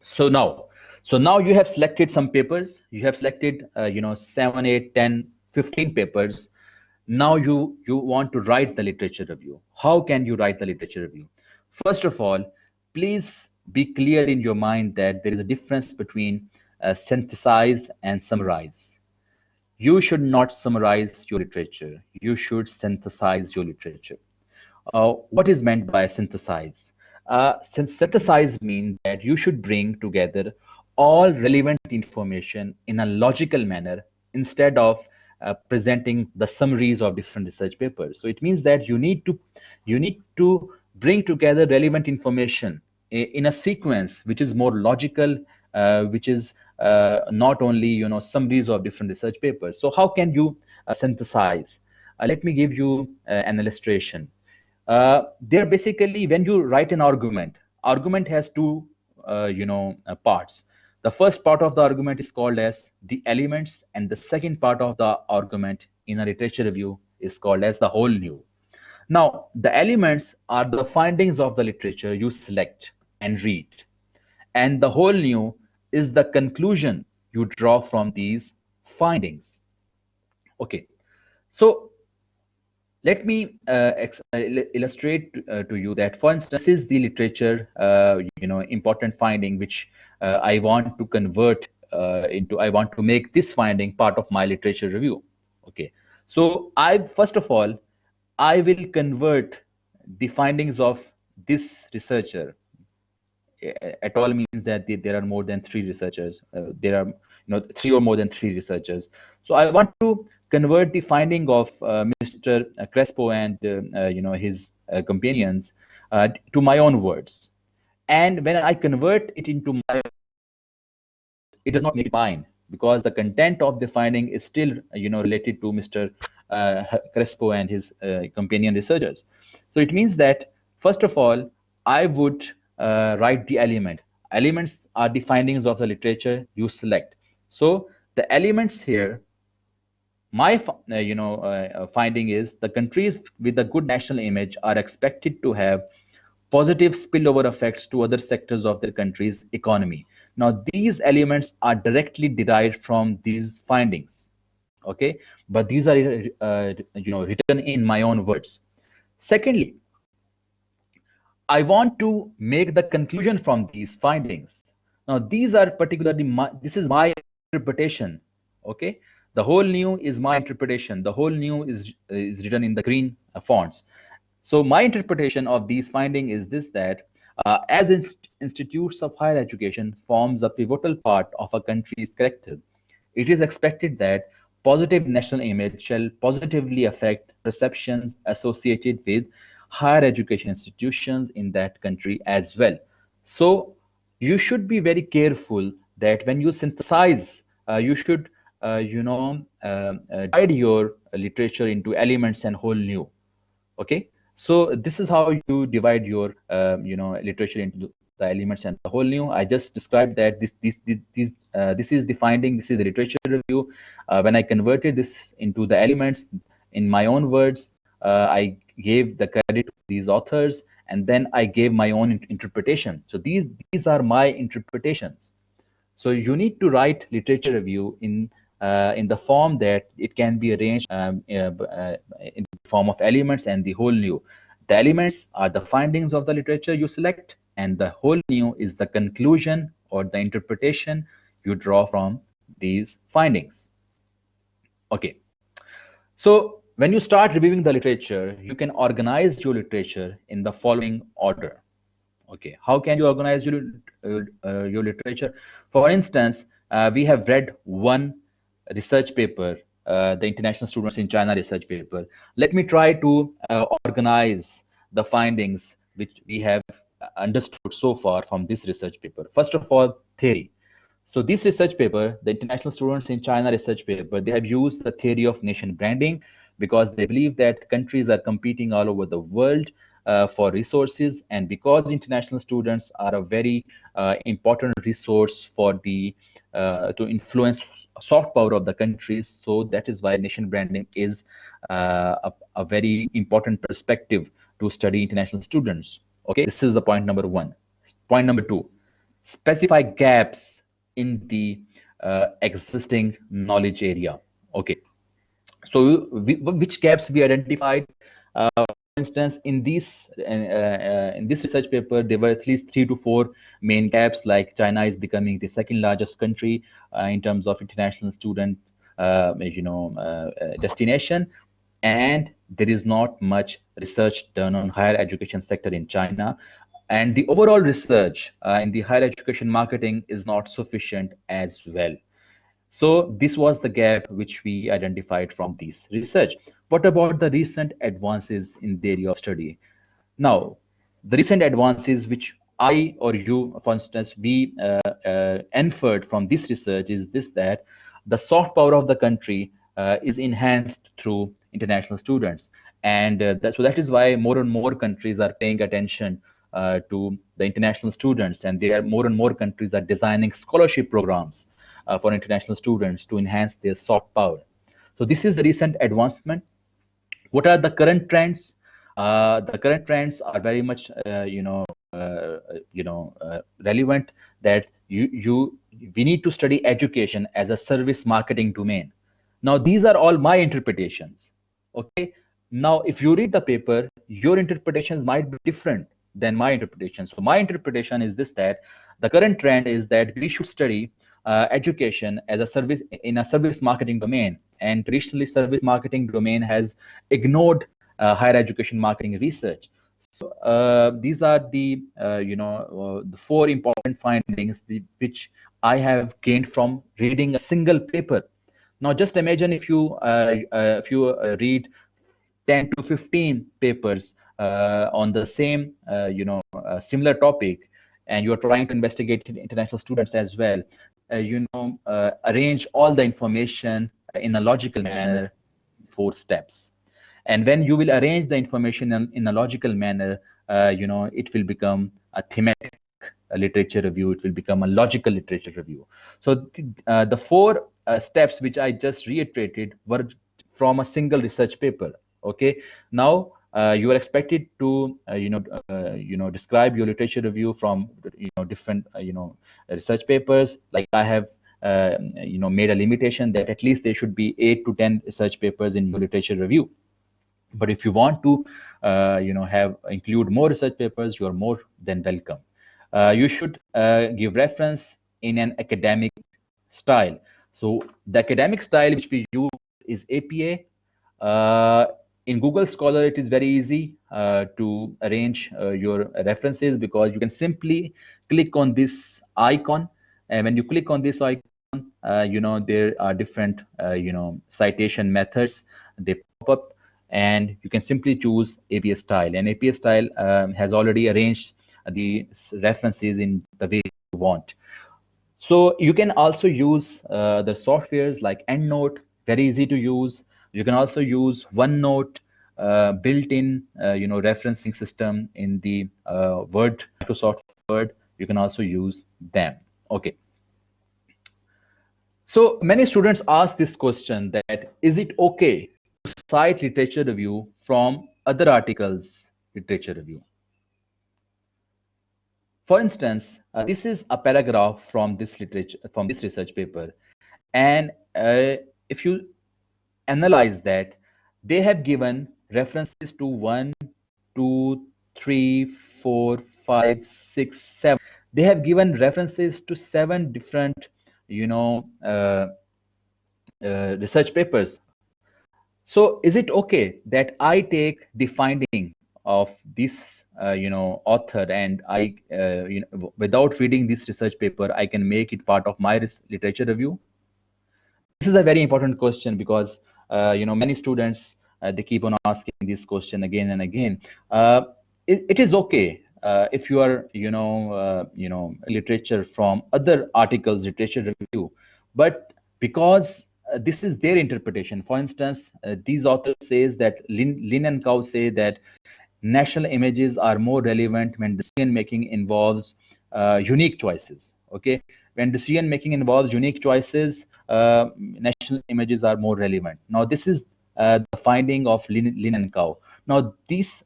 [SPEAKER 1] So now you have selected some papers. You have selected 7, 8, 10, 15 papers. Now you want to write the literature review. How can you write the literature review? First of all, please be clear in your mind that there is a difference between synthesize and summarize. You should not summarize your literature. You should synthesize your literature. What is meant by synthesize? Synthesize means that you should bring together all relevant information in a logical manner instead of presenting the summaries of different research papers. So it means that you need to bring together relevant information in a sequence which is more logical, which is not only summaries of different research papers. So how can you synthesize? Let me give you an illustration. They're basically, when you write an argument has two parts. The first part of the argument is called as the elements, and the second part of the argument in a literature review is called as the whole new. Now, the elements are the findings of the literature you select and read, and the whole new is the conclusion you draw from these findings. Okay, so let me illustrate to you that, for instance, this is the literature, important finding which I want to convert I want to make this finding part of my literature review. Okay, so first of all, I will convert the findings of this researcher. At all means that there are more than three researchers. There are three or more than three researchers. So I want to convert the finding of Mr. Crespo and his companions to my own words. And when I convert it into my, it does not make it mine, because the content of the finding is still related to Mr. Crespo and his companion researchers. So it means that, first of all, I would write the elements are the findings of the literature you select. So the elements here, my finding is the countries with a good national image are expected to have positive spillover effects to other sectors of their country's economy. Now, these elements are directly derived from these findings, okay? But these are, written in my own words. Secondly, I want to make the conclusion from these findings. Now, these are particularly this is my interpretation, okay? The whole new is my interpretation. The whole new is written in the green fonts. So my interpretation of these findings is this: that as institutes of higher education forms a pivotal part of a country's character, it is expected that positive national image shall positively affect perceptions associated with higher education institutions in that country as well. So you should be very careful that when you synthesize, you should, divide your literature into elements and whole new. Okay, so this is how you divide your literature into the elements and the whole new. I just described that this is the finding, this is the literature review. When I converted this into the elements in my own words, I gave the credit to these authors, and then I gave my own interpretation. So these are my interpretations. So you need to write literature review in the form that it can be arranged in the form of elements and the whole new. The elements are the findings of the literature you select, and the whole new is the conclusion or the interpretation you draw from these findings. Okay. So when you start reviewing the literature, you can organize your literature in the following order. Okay, how can you organize your literature? For instance, we have read one research paper, the International Students in China research paper. Let me try to organize the findings which we have understood so far from this research paper. First of all, theory. So this research paper, the International Students in China research paper, they have used the theory of nation branding because they believe that countries are competing all over the world for resources, and because international students are a very important resource for the to influence soft power of the countries. So that is why nation branding is a very important perspective to study international students. Okay, this is the point number one. Point number two, specify gaps in the existing knowledge area. Okay, so which gaps we identified? instance, in this research paper, there were at least 3 to 4 main gaps. Like China is becoming the second largest country in terms of international student, destination, and there is not much research done on higher education sector in China, and the overall research in the higher education marketing is not sufficient as well. So this was the gap which we identified from this research. What about the recent advances in the area of study? Now, the recent advances which I or you, for instance, we inferred from this research is this, that the soft power of the country is enhanced through international students. And so that is why more and more countries are paying attention to the international students, and there are more and more countries are designing scholarship programs for international students to enhance their soft power. So this is the recent advancement. What are the current trends? The current trends are very much, relevant. That we need to study education as a service marketing domain. Now, these are all my interpretations. Okay. Now, if you read the paper, your interpretations might be different than my interpretation. So, my interpretation is this: that the current trend is that we should study education as a service in a service marketing domain. And traditionally, service marketing domain has ignored higher education marketing research. So these are the 4 important findings which I have gained from reading a single paper. Now, just imagine if you read 10 to 15 papers on the same, similar topic, and you're trying to investigate international students as well. Arrange all the information in a logical manner, 4 steps. And when you will arrange the information in a logical manner, it will become a thematic literature review. It will become a logical literature review. So the 4 steps which I just reiterated were from a single research paper. Okay. Now you are expected to describe your literature review from different research papers. Like I have made a limitation that at least there should be 8 to 10 research papers in your literature review. But if you want to have include more research papers, you are more than welcome. You should give reference in an academic style. So the academic style which we use is APA. In Google Scholar, it is very easy to arrange your references, because you can simply click on this icon. And when you click on this icon, there are different citation methods. They pop up, and you can simply choose APA style. And APA style has already arranged the references in the way you want. So you can also use the softwares like EndNote, very easy to use. You can also use OneNote, built-in referencing system in the Word, Microsoft Word. You can also use them. Okay. So many students ask this question, that is it okay to cite literature review from other articles literature review? For instance, this is a paragraph from this research paper, and if you analyze that, they have given references to 1, 2, 3, 4, 5, 6, 7. They have given references to 7 different, research papers. So is it okay that I take the finding of this, author, and I, without reading this research paper, I can make it part of my literature review? This is a very important question, because many students, they keep on asking this question again and again. It is okay if you are literature from other articles literature review, but because this is their interpretation. For instance, these authors says that Lin and Cow say that national images are more relevant when decision making involves unique choices. Okay, when decision making involves unique choices, national images are more relevant. Now, this is the finding of Lin and Cow. Now, this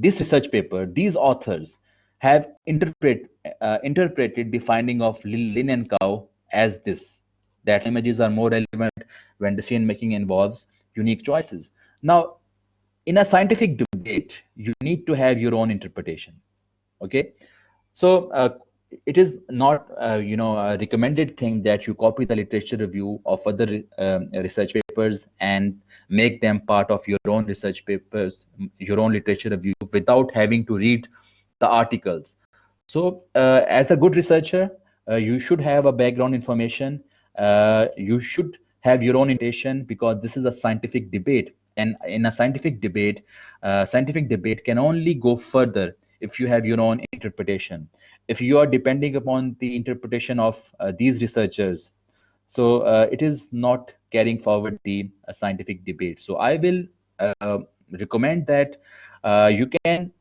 [SPEAKER 1] research paper, these authors have interpreted the finding of Lin and Cow as this, that images are more relevant when decision making involves unique choices. Now, in a scientific debate, you need to have your own interpretation. Okay, so it is not a recommended thing that you copy the literature review of other research papers and make them part of your own research papers, your own literature review, without having to read the articles. So, as a good researcher, you should have a background information. You should have your own interpretation, because this is a scientific debate, and in a scientific debate can only go further if you have your own interpretation. If you are depending upon the interpretation of these researchers, so it is not carrying forward the scientific debate. So I will recommend that you can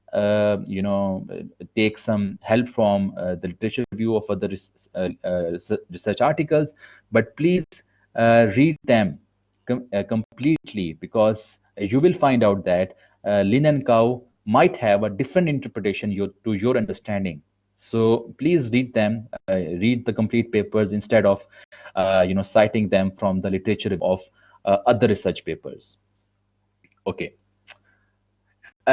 [SPEAKER 1] take some help from the literature review of other research articles, but please read them completely, because you will find out that Lin and Cow might have a different interpretation to your understanding. So please read them, read the complete papers instead of citing them from the literature of other research papers. Okay.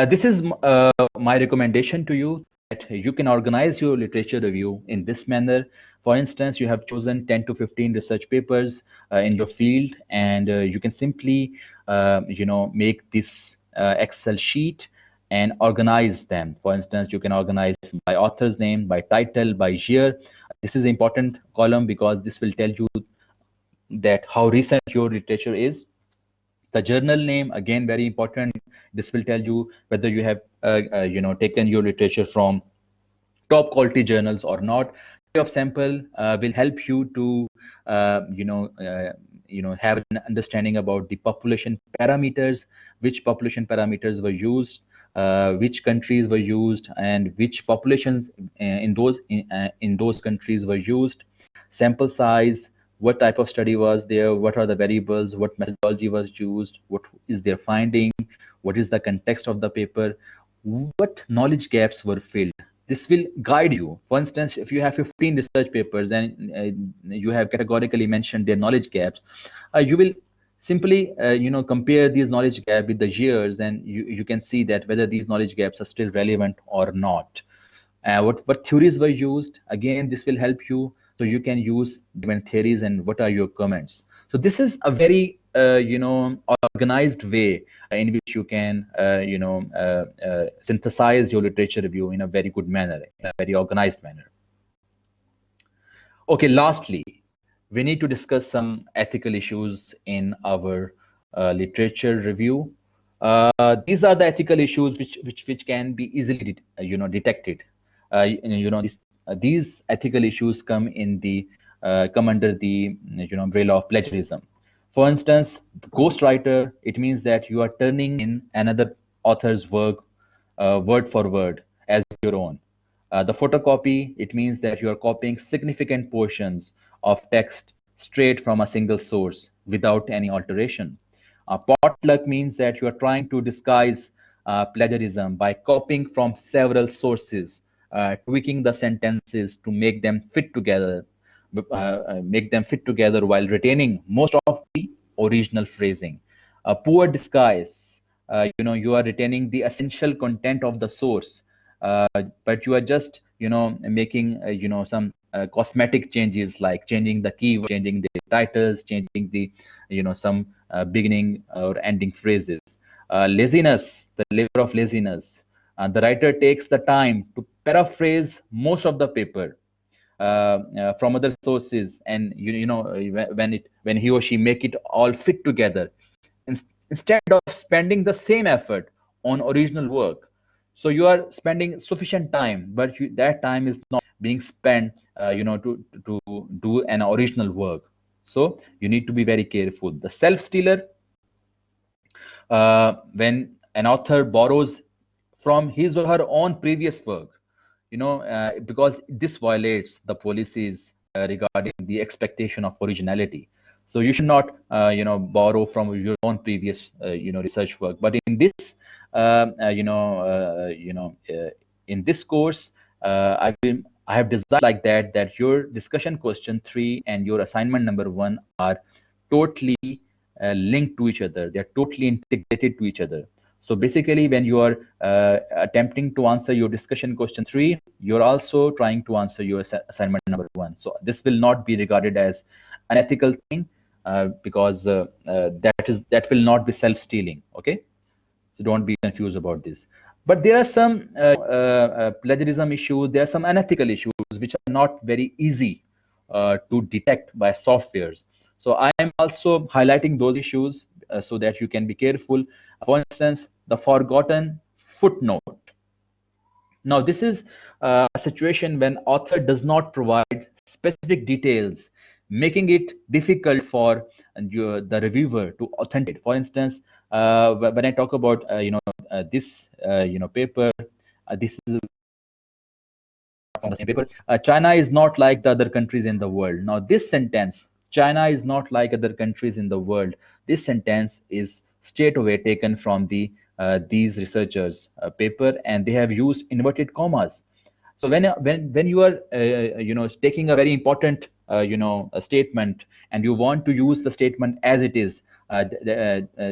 [SPEAKER 1] This is my recommendation to you, that you can organize your literature review in this manner. For instance, you have chosen 10 to 15 research papers in your field, and you can simply, make this Excel sheet and organize them. For instance, you can organize by author's name, by title, by year. This is an important column, because this will tell you that how recent your literature is. The journal name, again, very important. This will tell you whether you have taken your literature from top quality journals or not. Of sample will help you to have an understanding about the population parameters, which population parameters were used, which countries were used, and which populations in those countries were used. Sample size, what type of study was there, what are the variables, what methodology was used, what is their finding, what is the context of the paper, what knowledge gaps were filled. This will guide you. For instance, if you have 15 research papers and you have categorically mentioned their knowledge gaps, you will simply compare these knowledge gap with the years, and you can see that whether these knowledge gaps are still relevant or not. What theories were used? Again, this will help you, so you can use different theories and what are your comments. So this is a very organized way in which you can synthesize your literature review in a very good manner, in a very organized manner. Okay, lastly, we need to discuss some ethical issues in our literature review. These are the ethical issues which can be easily detected. These ethical issues come under the umbrella of plagiarism. For instance, the ghostwriter, it means that you are turning in another author's work word for word as your own. The photocopy, it means that you are copying significant portions of text straight from a single source without any alteration. Potluck means that you are trying to disguise plagiarism by copying from several sources, tweaking the sentences to make them fit together while retaining most of the original phrasing. A poor disguise, you are retaining the essential content of the source, but you are just making some cosmetic changes, like changing the keyword, changing the titles, changing the some beginning or ending phrases. Laziness, the labor of laziness. The writer takes the time to paraphrase most of the paper from other sources, and when he or she make it all fit together, instead of spending the same effort on original work. So you are spending sufficient time, but that time is not being spent to do an original work. So you need to be very careful. The self stealer, when an author borrows from his or her own previous work, because this violates the policies regarding the expectation of originality. So you should not borrow from your own previous research work. But in this in this course, I have designed like that your discussion question 3 and your assignment number 1 are totally linked to each other. They are totally integrated to each other. So basically, when you are attempting to answer your discussion question 3, you're also trying to answer your assignment number 1. So this will not be regarded as unethical thing, because that will not be self-stealing. Okay, so don't be confused about this. But there are some plagiarism issues. There are some unethical issues which are not very easy to detect by softwares. So I am also highlighting those issues so that you can be careful. For instance, the forgotten footnote. Now, this is a situation when author does not provide specific details, making it difficult for the reviewer to authenticate. For instance, when I talk about this paper, this is from the same paper. China is not like the other countries in the world. Now, this sentence, China is not like other countries in the world. This sentence is straight away taken from these researchers' paper, and they have used inverted commas. So when you are taking a very important a statement, and you want to use the statement as it is,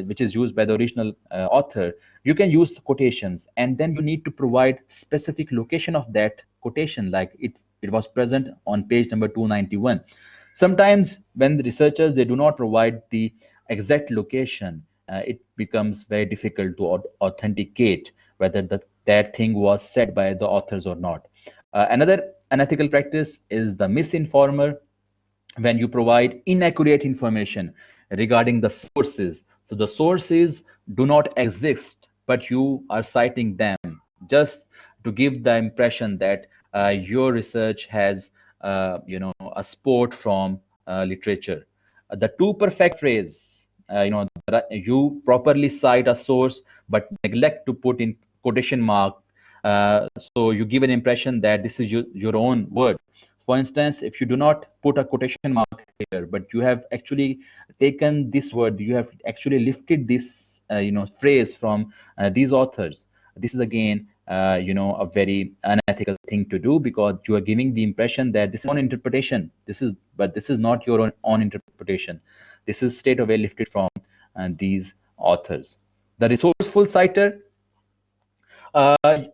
[SPEAKER 1] which is used by the original author, you can use the quotations, and then you need to provide specific location of that quotation, like it was present on page number 291. Sometimes when the researchers they do not provide the exact location, it becomes very difficult to authenticate whether that thing was said by the authors or not. Another unethical practice is the misinformer, when you provide inaccurate information regarding the sources. So the sources do not exist, but you are citing them just to give the impression that your research has, a support from literature. The too perfect phrase, you properly cite a source but neglect to put in quotation mark. So you give an impression that this is your own word. For instance, if you do not put a quotation mark here, but you have actually taken this word, you have actually lifted this, phrase from these authors. This is again, a very unethical thing to do, because you are giving the impression that this is own interpretation. This is not your own interpretation. This is straight away lifted from these authors. The resourceful citer,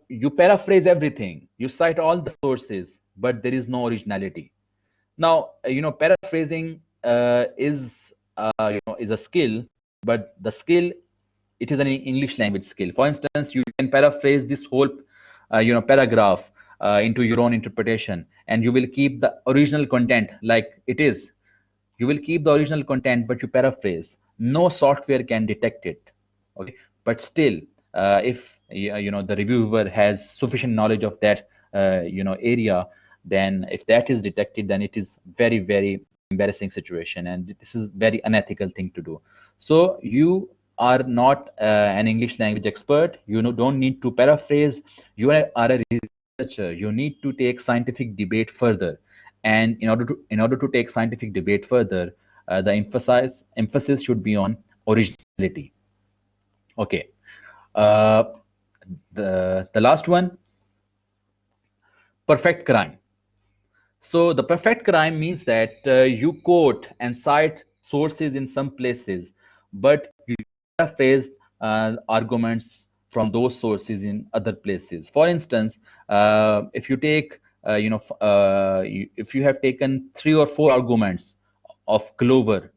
[SPEAKER 1] you paraphrase everything, you cite all the sources, but there is no originality. Now, paraphrasing is a skill, but the skill, it is an English language skill. For instance, you can paraphrase this whole paragraph into your own interpretation, and you will keep the original content like it is. You will keep the original content, but you paraphrase. No software can detect it. Okay, but still, if the reviewer has sufficient knowledge of that area, then if that is detected, then it is very, very embarrassing situation, and this is very unethical thing to do. So you are not an English language expert. You don't need to paraphrase. You are a researcher. You need to take scientific debate further, and in order to take scientific debate further, the emphasis should be on originality. Okay. uh, the last one, perfect crime. So the perfect crime means that you quote and cite sources in some places, but you paraphrase arguments from those sources in other places. For instance, if you take, if you have taken 3 or 4 arguments of Clover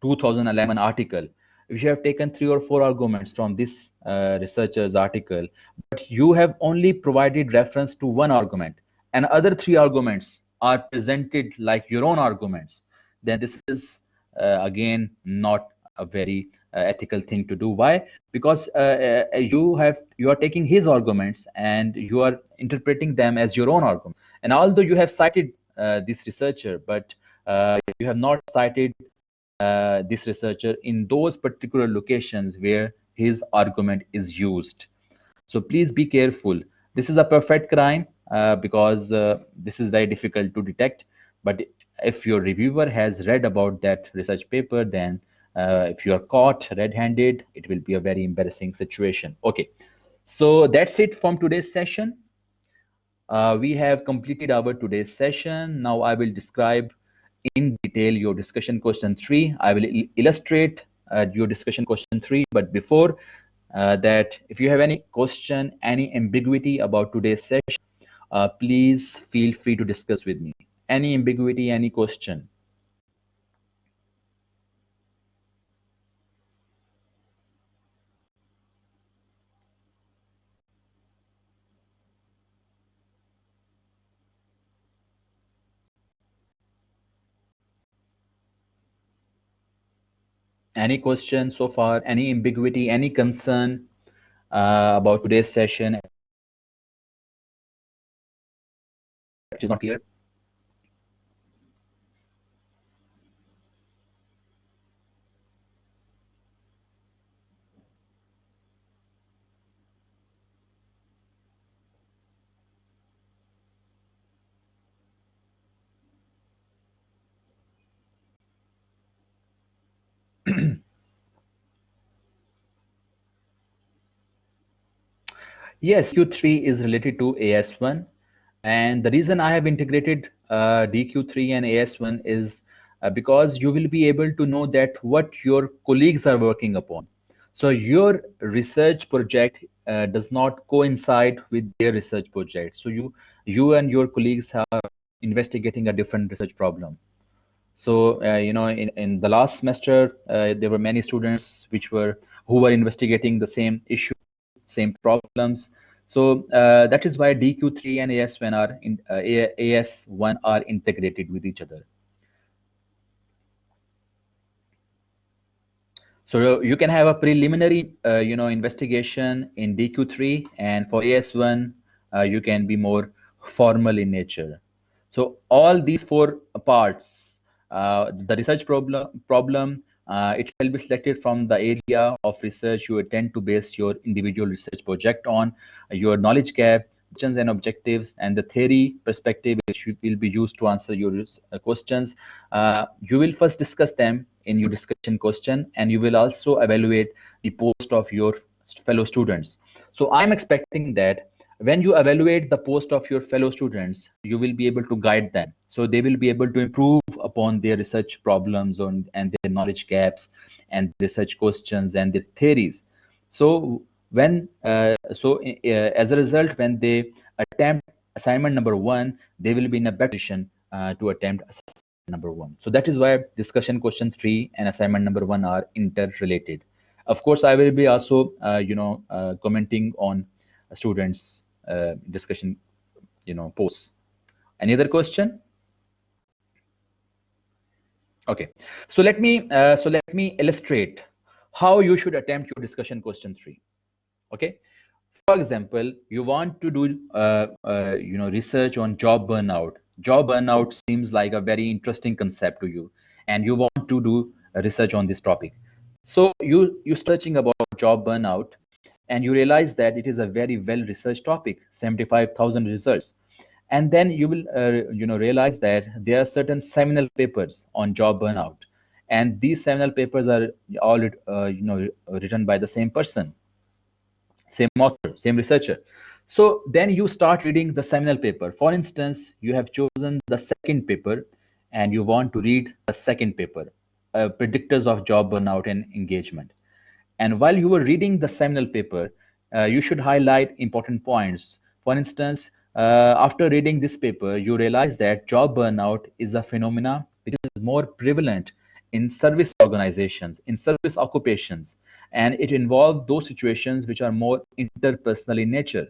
[SPEAKER 1] 2011 article, if you have taken 3 or 4 arguments from this researcher's article, but you have only provided reference to one argument, and other 3 arguments are presented like your own arguments, then this is again not a very ethical thing to do. Why? Because you are taking his arguments and you are interpreting them as your own argument. And although you have cited this researcher, but you have not cited this researcher in those particular locations where his argument is used. So please be careful. This is a perfect crime, because this is very difficult to detect. But if your reviewer has read about that research paper, then if you are caught red-handed, it will be a very embarrassing situation. Okay, so that's it from today's session. We have completed our today's session. Now I will describe in detail your discussion question 3. I will illustrate your discussion question 3. But before that if you have any question, any ambiguity about today's session, please feel free to discuss with me. Any ambiguity, any question, any question so far, any ambiguity, any concern about today's session which is not clear? Yes, Q3 is related to AS1. And the reason I have integrated DQ3 and AS1 is because you will be able to know that what your colleagues are working upon. So your research project does not coincide with their research project. So you and your colleagues are investigating a different research problem. So in the last semester, there were many students who were investigating the same issue, same problems. So that is why DQ3 and AS1 AS1 are integrated with each other. So you can have a preliminary, investigation in DQ3, and for AS1, you can be more formal in nature. So all these four parts, the research problem, it will be selected from the area of research you intend to base your individual research project on, your knowledge gap, questions and objectives, and the theory perspective which will be used to answer your questions. You will first discuss them in your discussion question, and you will also evaluate the post of your fellow students. So I'm expecting that when you evaluate the post of your fellow students, you will be able to guide them. So they will be able to improve upon their research problems and their knowledge gaps and research questions and their theories. So as a result, when they attempt assignment number one, they will be in a better position to attempt assignment number one. So that is why discussion question three and assignment number one are interrelated. Of course, I will be also, commenting on students' discussion, posts. Any other question? Okay. So let me illustrate how you should attempt your discussion question three. Okay. For example, you want to do research on job burnout. Job burnout seems like a very interesting concept to you, and you want to do research on this topic. So you searching about job burnout, and you realize that it is a very well researched topic, 75,000 results. And then you will realize that there are certain seminal papers on job burnout, and these seminal papers are all written by the same person, same author, same researcher. So then you start reading the seminal paper. For instance, you have chosen the second paper and you want to read the second paper, Predictors of Job Burnout and Engagement. And while you were reading the seminal paper, you should highlight important points. For instance, after reading this paper, you realize that job burnout is a phenomena which is more prevalent in service organizations, in service occupations, and it involves those situations which are more interpersonal in nature.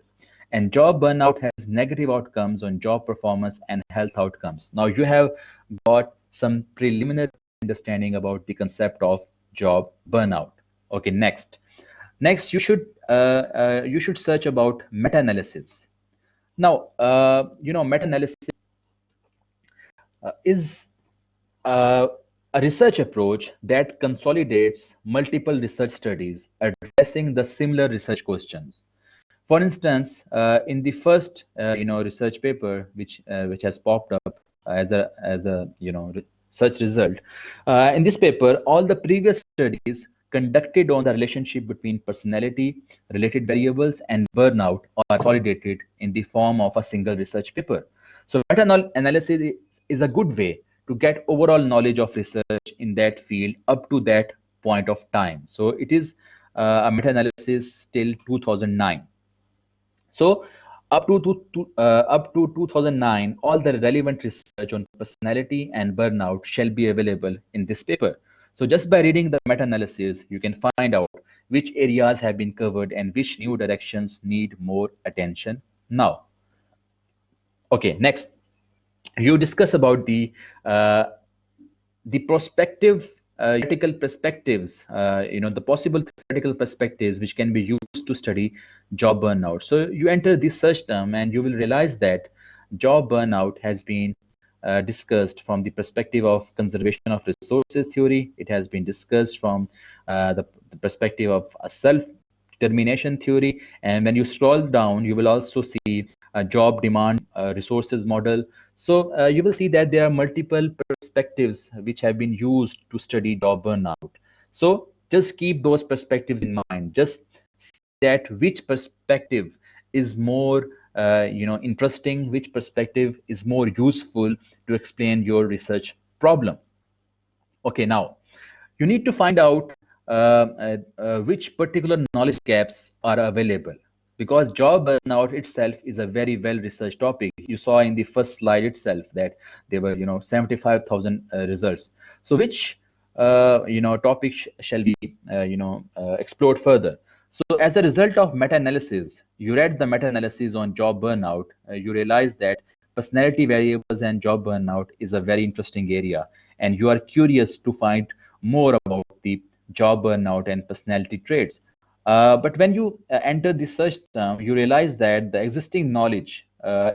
[SPEAKER 1] And job burnout has negative outcomes on job performance and health outcomes. Now you have got some preliminary understanding about the concept of job burnout. Okay, next. Next, you should search about meta-analysis. Now, meta-analysis is uh, a research approach that consolidates multiple research studies addressing the similar research questions. For instance, in the first research paper which has popped up as a search result, in this paper, all the previous studies conducted on the relationship between personality, related variables, and burnout are consolidated in the form of a single research paper. So meta-analysis is a good way to get overall knowledge of research in that field up to that point of time. So it is a meta-analysis till 2009. So up to 2009, all the relevant research on personality and burnout shall be available in this paper. So just by reading the meta-analysis, you can find out which areas have been covered and which new directions need more attention now. Okay, next, you discuss about uh, the prospective theoretical perspectives, the possible theoretical perspectives which can be used to study job burnout. So you enter this search term and you will realize that job burnout has been discussed from the perspective of conservation of resources theory. It has been discussed from the perspective of a self determination theory. And when you scroll down, you will also see a job demand resources model. So you will see that there are multiple perspectives which have been used to study job burnout. So just keep those perspectives in mind. Just see that which perspective is more interesting, which perspective is more useful to explain your research problem. Okay, now you need to find out which particular knowledge gaps are available, because job burnout itself is a very well researched topic. You saw in the first slide itself that there were 75,000 results. So which topic shall be explored further? So as a result of meta-analysis, you read the meta-analysis on job burnout, you realize that personality variables and job burnout is a very interesting area, and you are curious to find more about the job burnout and personality traits. But when you enter the search term, you realize that the existing knowledge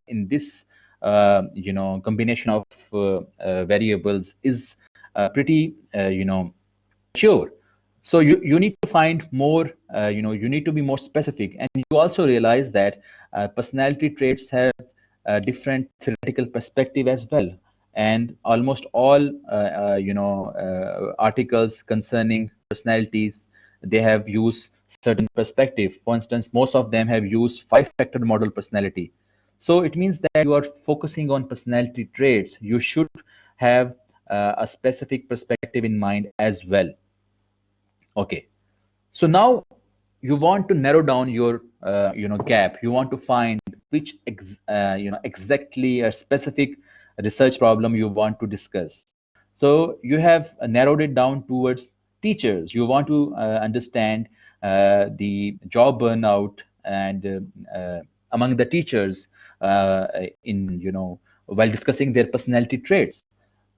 [SPEAKER 1] in this combination of variables is pretty sure. So you need to find more, you need to be more specific. And you also realize that personality traits have a different theoretical perspective as well. And almost all, articles concerning personalities, they have used certain perspective. For instance, most of them have used five-factor model personality. So it means that you are focusing on personality traits. You should have a specific perspective in mind as well. Okay. So now you want to narrow down your gap. You want to find which exactly a specific research problem you want to discuss. So you have narrowed it down towards teachers. You want to understand the job burnout and among the teachers in while discussing their personality traits.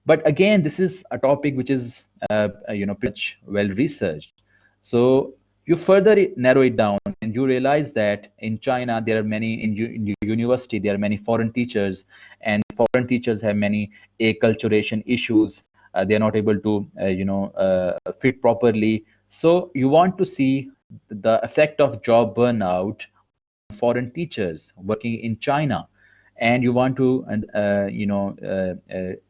[SPEAKER 1] But again, this is a topic which is pretty much well researched. So you further narrow it down and you realize that in China there are many in university there are many foreign teachers, and foreign teachers have many acculturation issues. They are not able to fit properly. So you want to see the effect of job burnout foreign teachers working in China, and you want to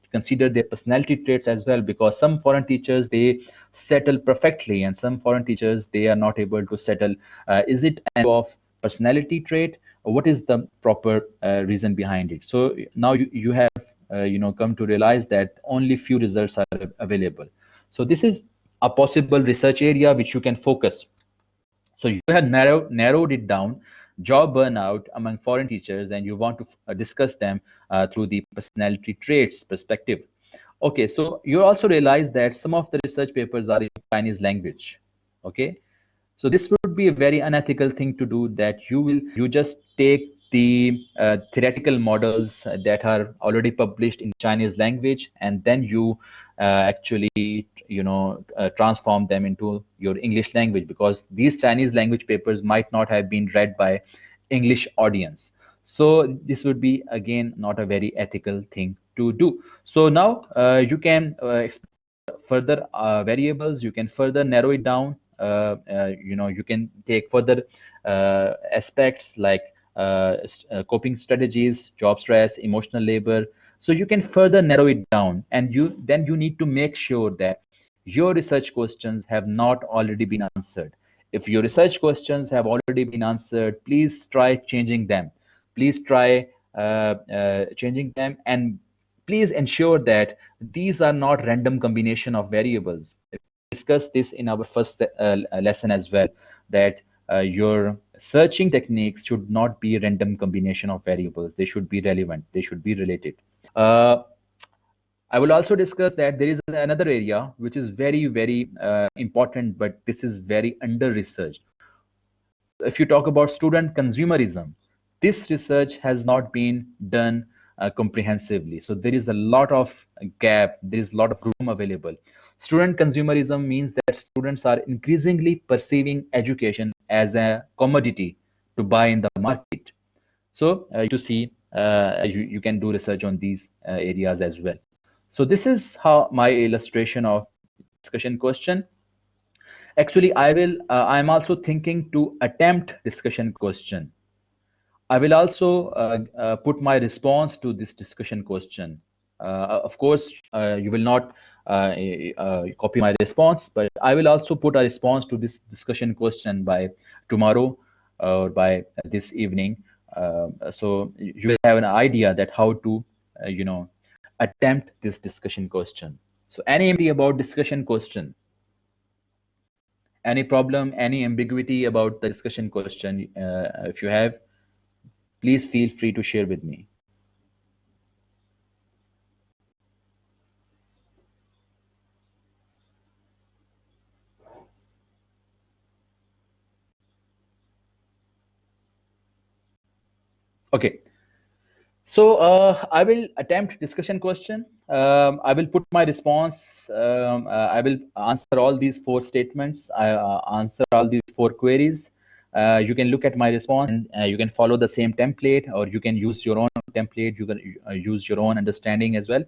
[SPEAKER 1] consider their personality traits as well, because some foreign teachers they settle perfectly and some foreign teachers they are not able to settle. Is it an issue of personality trait, or what is the proper reason behind it? So now you have come to realize that only few results are available. So this is a possible research area which you can focus. So you have narrowed it down, job burnout among foreign teachers, and you want to discuss them through the personality traits perspective. Okay, so you also realize that some of the research papers are in Chinese language. Okay, so this would be a very unethical thing to do, that you just take the theoretical models that are already published in Chinese language, and then you actually transform them into your English language, because these Chinese language papers might not have been read by English audience. So this would be again not a very ethical thing to do. So now you can further variables, you can further narrow it down. You can take further aspects like coping strategies, job stress, emotional labor. So you can further narrow it down, and you need to make sure that your research questions have not already been answered. If your research questions have already been answered, please try changing them. Please try changing them, and please ensure that these are not random combination of variables. If discussed this in our first lesson as well, that your searching techniques should not be a random combination of variables. They should be relevant. They should be related. Uh, I will also discuss that there is another area which is very, very important, but this is very under researched. If you talk about student consumerism, this research has not been done comprehensively. So there is a lot of gap, there is a lot of room available. Student consumerism means that students are increasingly perceiving education as a commodity to buy in the market. So to see, you can do research on these areas as well. So this is how my illustration of discussion question. Actually, I'm also thinking to attempt discussion question. I will also put my response to this discussion question. Of course, you will not copy my response, but I will also put a response to this discussion question by tomorrow or by this evening. So you will have an idea that how to, attempt this discussion question. So any about discussion question? Any problem, any ambiguity about the discussion question? If you have, please feel free to share with me. Okay, so I will attempt discussion question. I will put my response. I will answer all these four statements. I answer all these four queries. You can look at my response, and you can follow the same template, or you can use your own template. You can use your own understanding as well.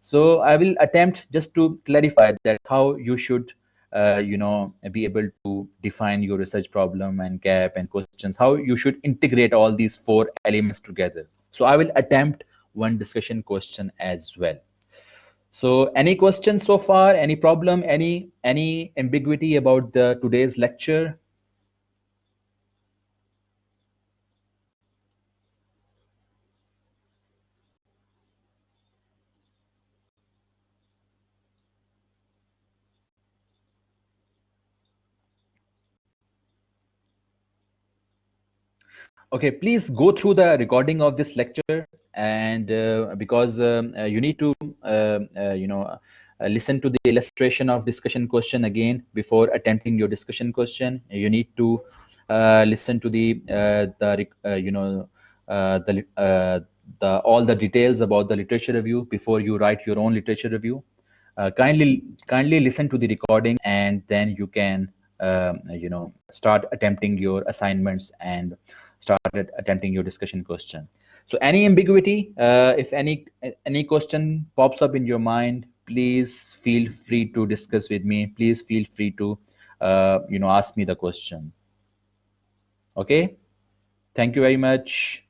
[SPEAKER 1] So I will attempt just to clarify that how you should, be able to define your research problem and gap and questions, how you should integrate all these four elements together. So I will attempt one discussion question as well. So any questions so far? Any problem? Any ambiguity about the today's lecture? Okay, please go through the recording of this lecture, and because you need to, listen to the illustration of discussion question again before attempting your discussion question. You need to listen to the all the details about the literature review before you write your own literature review. Kindly listen to the recording, and then you can start attempting your assignments and started attempting your discussion question. So any ambiguity, if any question pops up in your mind, please feel free to discuss with me. Please feel free to ask me the question. Okay, thank you very much.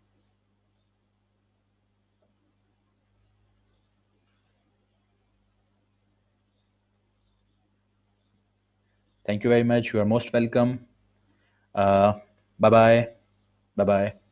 [SPEAKER 1] Thank you very much. You are most welcome. Bye bye. Bye bye.